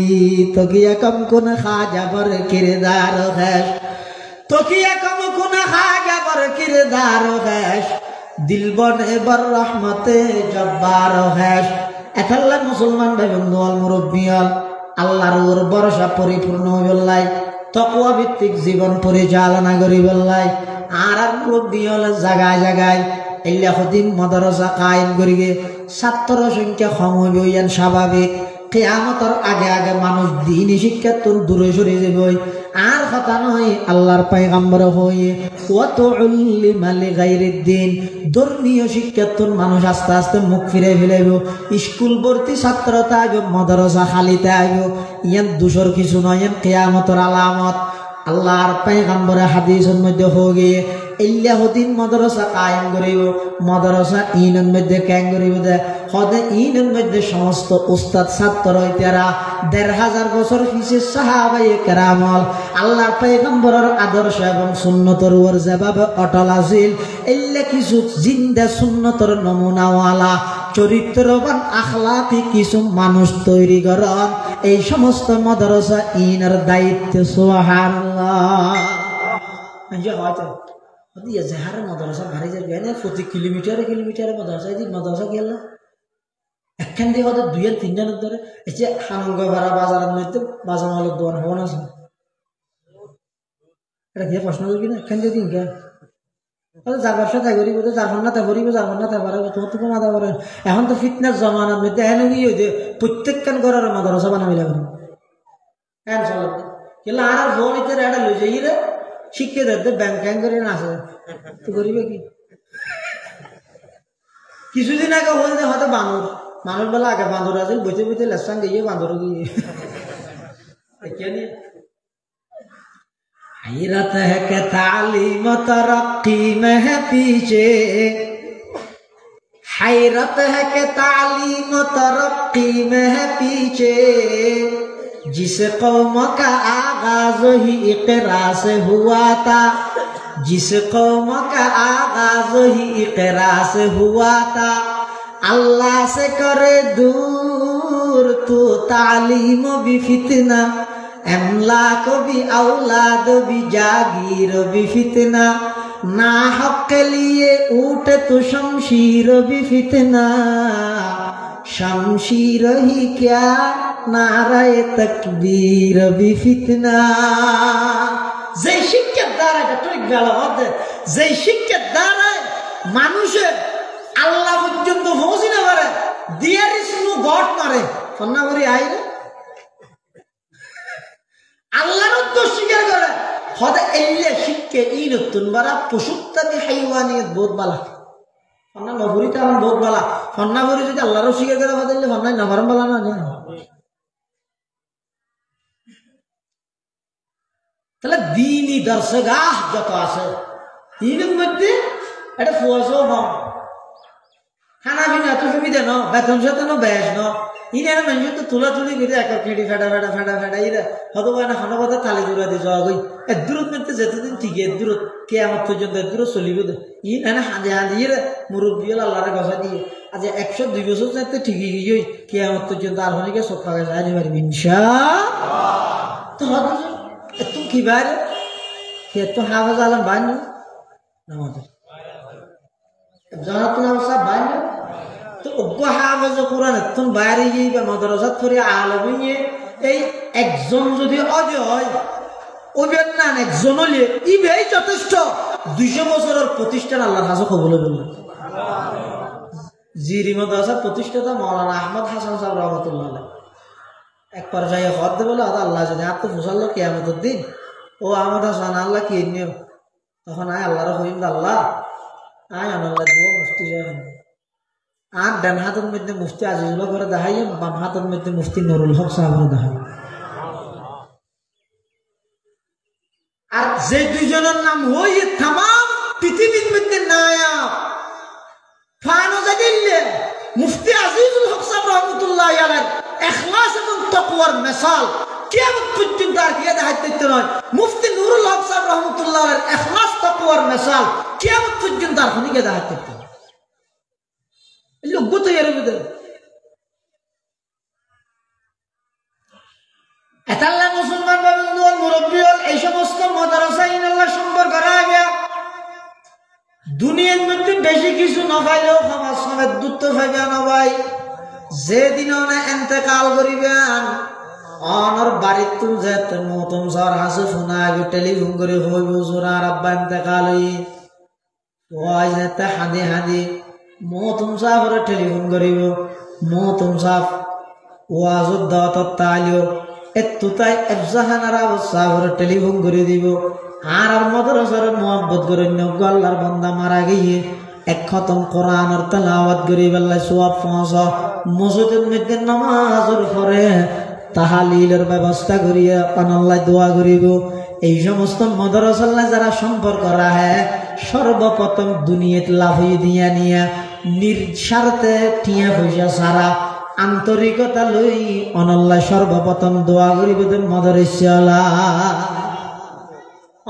তো কি কম কোন খা যাবার কিরদার হ্যাঁ তকিয়া কম কোন খাগা বর কিরদার হ্যাস দিল বনে বর রহমতে জব্বার হ্যাস এতাল্লা মুসলমান ভাই বন্ধু আল মুরব্বিয়াল আল্লাহর উপর ভরসা পরিপূর্ণ হইলাই তাকওয়া ভিত্তিক জীবন পরিচালনা করি বললাই আর মুরব্বিয়াল জায়গায় জায়গায় এল্লা খদিম মাদ্রাসা কায়েম করিগে ছাত্র সংখ্যা কম হইবে স্বাভাবিক কিয়ামতের আগে আগে মানুষ দ্বীনি শিক্ষা তোর দূরে সরে যাবে আর কথা নয় আল্লাহর পয়গম্বর হয়ে ওয়াতুল্লিমা লিগাইরিদ দ্বীন ধর্মীয় শিক্ষা তোর মানুষ আস্তে আস্তে মুখ ফিরে ফেলাইব স্কুল ভর্তি ছাত্রতা আইব মাদ্রাসা খালিতে আইব ইয়ান দুশোর কিছু নয় ইয়ান কিয়ামতের আলামত আল্লাহর পয়গম্বরের হাদিসের মধ্যে হয়ে ইল্লা হদিন মাদ্রাসা কায়েম করিব মাদ্রাসা ইনের মধ্যে কায়েম করিব দে হদে ইনের মধ্যে সমস্ত উস্তাদ ছাত্র হইতারা ১৫০০ বছর পিছে সাহাবায়ে কেরামল আল্লাহর পয়গম্বরের আদর্শ এবং সুন্নতের উপর যেভাবে অটল আছিল ইল্লা কিছু জিন্দা সুন্নতের নমুনাওয়ালা চরিত্রবান আখলাকি কিছু মানুষ তৈরি করেন এই সমস্ত মাদ্রাসা ইনের দায়িত্ব সুবহানাল্লাহ হয়তো dia zahar madrasah bari jane 40 kilometre madrasah di madrasah gela একখান দিয়ে হয়তো 2-3 জন ধরে এই যে হামগা ভাড়া বাজারের মধ্যে বাজার মালিক দোকান হওয়া না এটা কি প্রশ্ন হল কিনা একখান দিয়ে দিন কে যার ব্যবসা তাই করিব যার না তাই করিব যার না তাই পারবে তোমার তো মাথা পারে এখন তো ফিটনেস জমানার মধ্যে এনে কি হইতে প্রত্যেকখান ঘরের মাদ্রাসা বানাবি লাগবে হ্যাঁ চলো কেলা আর ফোন ইতে এটা লই যাই রে শিক্ষে ধরতে ব্যাংক ব্যাংক করে না আসে তো করিবে কি কিছুদিন আগে হল যে হয়তো বানর বেলা আগে বান্দর আছে বইতে বইতে লেসান গিয়ে বান্দর গিয়ে हैरत है कि तालीम तरक्की में है पीछे हैरत है कि तालीम तरक्की में है पीछे जिस कौम का आगाज ही इक़रा से हुआ था जिस कौम का आगाज ही इक़रा से हुआ था अल्लाह से करे दूर तू तालीम भी फितना अमलाक भी औलाद भी जागीर भी फितना ना हक के लिए उठे तो शमशीर भी फितना शमशीर ही क्या नाराए तकबीर भी फितना যে শিক্ষার দ্বারা এটা ঠিক গেল যে শিক্ষার দ্বারা মানুষের আল্লাহ পর্যন্ত পৌঁছে না পারে দিয়ার ইসনু গট মারে সন্না করি আইরে আল্লাহর উদ্দেশ্য স্বীকার করে হদে এল্লে শিক্ষা ই নতুন বারা পশুত্তানি হাইওয়ানিয়ত বহুত বালা সন্না নবরিতে এখন বহুত বালা সন্না করি যদি আল্লাহরও স্বীকার করে বাদিলে সন্নাই নবরম বালা না জানো তাহলে দিনই দর্শগাহ যত আছে দিনের মধ্যে এটা ফোয়াজও হন খানা পিনা এত সুবিধা ন বেতন সেতনও বেশ ন ইনার মানুষ তো তুলা তুলি করে এক খেড়ি ফেটা ফেটা ফেটা ফেটা ইরা হতো না খানা কথা তালে জোড়া দিয়ে যাওয়া গই এর দূরত মেতে যেতদিন ঠিক এর দূরত কে আমার পর্যন্ত এর দূরত চলিব ই না হাঁদে হাঁদি ইরা মুরব্বী আল্লাহরে গছা দিয়ে আজ 100-2 বছর যাতে ঠিকই গিয়ে কে আমার পর্যন্ত আর হলে সব ফাঁকা যায় পারবি ইনশা তো হতো তুমি কি বাইরে কে তো হাফেজ আলম বানিও আমাদের জানাতুল হাফেজ বানিও তো অজ্ঞ হাফেজ কোরআন তুমি বাইরে গিয়ে মাদ্রাসাত করে আলমী নিয়ে এই একজন যদি অজয় হয় ওবের না একজন হলে ইবেই যথেষ্ট 200 বছরের প্রতিষ্ঠান আল্লাহর হাজে কবুল বললেন জিরি মাদ্রাসার প্রতিষ্ঠাতা মাওলানা আহমদ হাসান সাহেব রহমতুল্লাহ আলাইহি এক পর্যায়ে হদ বলে আল্লাহ যদি হাত ফুসাল্লো কিয়ামতের দিন ও আহমদ হাসান আল্লাহ কি নিও তখন আয় আল্লাহর কইম আল্লাহ আয় আল্লাহ দিব মুফতি যাবেন আর ডান হাতের মধ্যে মুফতি আজিজুল্লাহ করে দেখাই বাম হাতের মধ্যে মুফতি নুরুল হক সাহেবের দেখাই আর যে দুইজনের নাম হই তাম পৃথিবীর মধ্যে নায়াব ফানো দিলে মুফতি আজিজুল হক সাহেব রহমতুল্লাহ আলাইহি ইখলাস এবং তাকওয়ার মিসাল কিয়ামত পর্যন্ত আর কি দেখাইতে নয় মুফতি নুরুল হক সাহেব রহমতুল্লাহ আলাইহি ইখলাস তাকওয়ার মিসাল কিয়ামত পর্যন্ত আর কি দেখাইতে লোক তো এর ভিতরে এতাল্লাহ মুসলমান বাবুল মুরব্বী হল এই সমস্ত মাদ্রাসা ইনআল্লাহ সম্পর্ক রাখবে দুনিয়ার মধ্যে বেশি কিছু না পাইলেও সমাজ সমেত দুঃখ পাইবে না ভাই যেদিন না এতেকাল করিবেন অনর বাড়ির তুম যেতে মতম সর হাসে শোনা আগে টেলিফোন করে হইব জোরার আব্বা এতেকাল ওই যেতে হাঁদি হাঁদি মতম সাহেবের টেলিফোন করিব মতম সাহেব ওয়াজত দাওয়াত তাইলিও এতো তাই এফজাহানার সাহেবের টেলিফোন করে দিব আর মাদ্রাসার মোহাব্বত করে আল্লাহর বান্দা মারা গিয়ে এক খতম কোরআনের তেলাওয়াত করে বেলা সওয়াব পৌঁছা মসজিদের মধ্যে নামাজের পরে তাহালিলের ব্যবস্থা করিয়া আল্লাহ দোয়া করিব এই সমস্ত মাদ্রাসার যারা সম্পর্ক রাখে সর্বপ্রথম দুনিয়াত লাভ দিয়া নিয়া নির্স্বার্থে টিয়া পয়সা সারা আন্তরিকতা লই অনল্লাহ সর্বপ্রথম দোয়া করিব মাদ্রাসা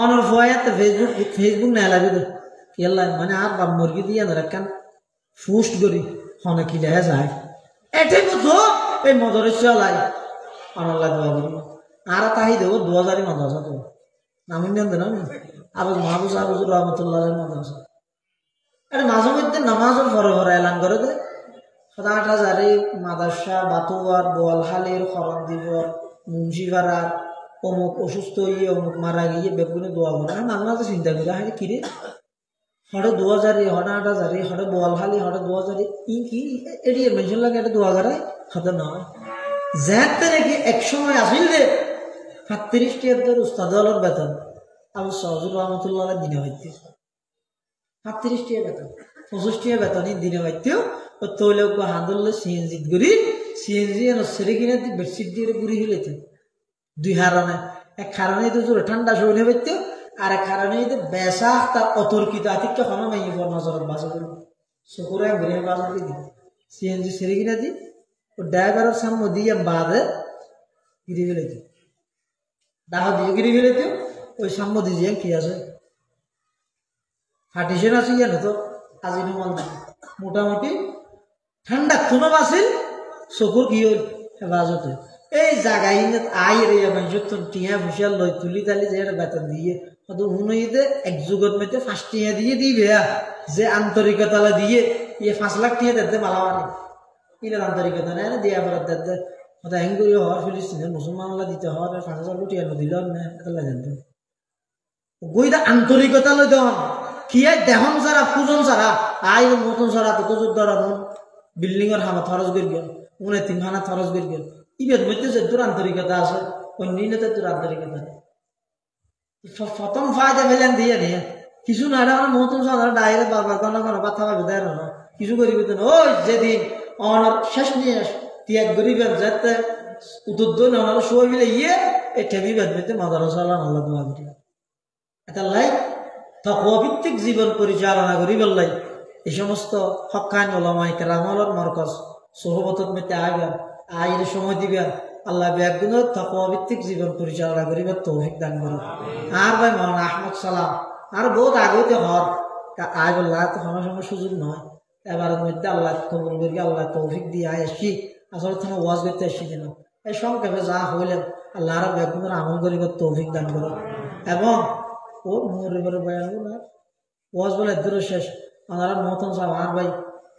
অনর ফয়াতে ফেসবুক না লাগবে কেলা মানে আর বাপ মুরগি দিয়ে না রাখান পোস্ট করি হনে কি দেখা যায় এটাই মতো এই মাদ্রাসা লাই অনল্লাহ দোয়া করিব আর তাই দেবো 2000 মাদ্রাসা তো নামিন দেন না আবু মাহবুব আবুজুর রহমতুল্লাহ মাদ্রাসা এটা মাঝে মধ্যে নামাজের পরে পরে এলান করে দেয় 8,000 মাদ্রাসা বাতুয়ার বোয়ালখালীর খরণ দিব মুন্সিপাড়ার অমুক অসুস্থ হয়ে অমুক মারা গিয়ে বেগুনে দোয়া করে মাঝে মাঝে চিন্তা করি হ্যাঁ কিরে হঠাৎ 2000 হঠাৎ 8,000 হঠাৎ বোয়ালখালী হঠাৎ 2000 ই কি এটি মেনশন লাগে এটা দোয়া করায় হতে নয় যাতে নাকি এক সময় আসিল রে 37 উস্তাদ হলের বেতন আবু সহজুর রহমতুল্লাহ দিনে হইতে 37 বেতন 65 বেতন দিনে হইতেও তৈলে হাঁদুল্লে সিএনজি করি সিএনজি সেরে কিনে বেডশিট দিয়ে ঘুরি ফেলেছে 2 কারণে এক কারণে তো জোরে ঠান্ডা শরীরে হইতে আর এক কারণে বেসা তার অতর্কিত আতিক্য কোনো মেয়ে নজরের বাসা করি চকুরে ঘুরে বাসা দিয়ে দিই সিএনজি সেরে কিনে দিই ও ড্রাইভারের সামনে দিয়ে বাদে গিরি ফেলেছে দাহ দিয়ে গিরি ফেলেছে ওই সামনে দিয়ে কি আছে হাটিসেন আছে জানো তো আজিনো মন মোটামুটি ঠান্ডা কোনো বাসিল চকুর কি হল হেফাজতে এই জায়গায় আই রে যতন টিয়া ভুষিয়া লই তুলি তালি যে বেতন দিয়ে হয়তো উনুইতে এক যুগত মেতে 5 টিয়া দিয়ে দিবে যে আন্তরিকতা দিয়ে 5 লাখ টিয়া দিতে মালাবানি ইনার আন্তরিকতা নেই দিয়া ফেরত দিতে হয়তো হেঙ্গুরি হওয়ার ফিলিস্তিনের মুসলমানরা দিতে হওয়ার 5,000 টিয়া দিল না এটা জানতে গইটা আন্তরিকতা লই দেওয়ান কি দেহন ছাড়া পূজন ছাড়া আই মতন ছাড়া তো কুজুর দ্বারা বিল্ডিং এর হামা খরচ করে গেল 3 খানা খরচ করে গেল ইবের মধ্যে যে তোর আন্তরিকতা আছে অন্য তোর আন্তরিকতা প্রথম ফায়দা ফেলেন দিয়ে নিয়ে কিছু না আমার মতন ছাড়া ডাইরে বারবার কোনো কোনো কথা পাবে দেয় না কিছু করিবি তো ওই যেদিন অনার শেষ নিয়ে ত্যাগ করিবেন যাতে উদ্যোগ না শুয়ে ফেলে এই টেবিবের মধ্যে মাদ্রাসা আল্লাহ দোয়া করি এটা লাইক তাকওয়াভিত্তিক জীবন পরিচালনা করি বললাই এই সমস্ত হক্কানি উলামায়ে কেরামের মরকজ সোহবতের মধ্যে আগে আইয়ের সময় দিবেন আল্লাহ ব্যাগগুলোর তপভিত্তিক জীবন পরিচালনা করিবার তৌফিক দান করুন। আর ভাই মৌলানা আহমদ সালাম আর বহুত আগেতে হর আয় বললা তো সময় সময় সুযোগ নয় এবারের মধ্যে আল্লাহ কবুল করি আল্লাহ তৌফিক দিয়ে আয় আসি আসলে তোমার ওয়াজ করতে আসছি যেন এই সংক্ষেপে যা হইলেন আল্লাহ আর ব্যাগগুলোর আমল করিবার তৌফিক দান করুন। এবং ও মরিবার বয়ান না ওয়াজ বলে দূরে শেষ ওনারা মতন সাহেব আর ভাই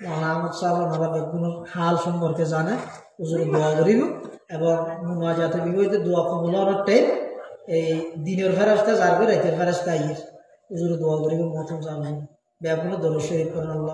মৌলানা আহমদ সাহেব ওনারা ব্যাগগুলোর হাল সম্পর্কে জানে হুজুরে দোয়া করিব এবং মুনাজাতে বিপরীতে দোয়া কবুল হওয়ার টাইম এই দিনের ফেরাস্তা যার রাইতের ফেরাস্তা আইয়ের হুজুরে দোয়া করিব মতন সাহেব ব্যাগগুলো দরুদ শরীফ করেন আল্লাহ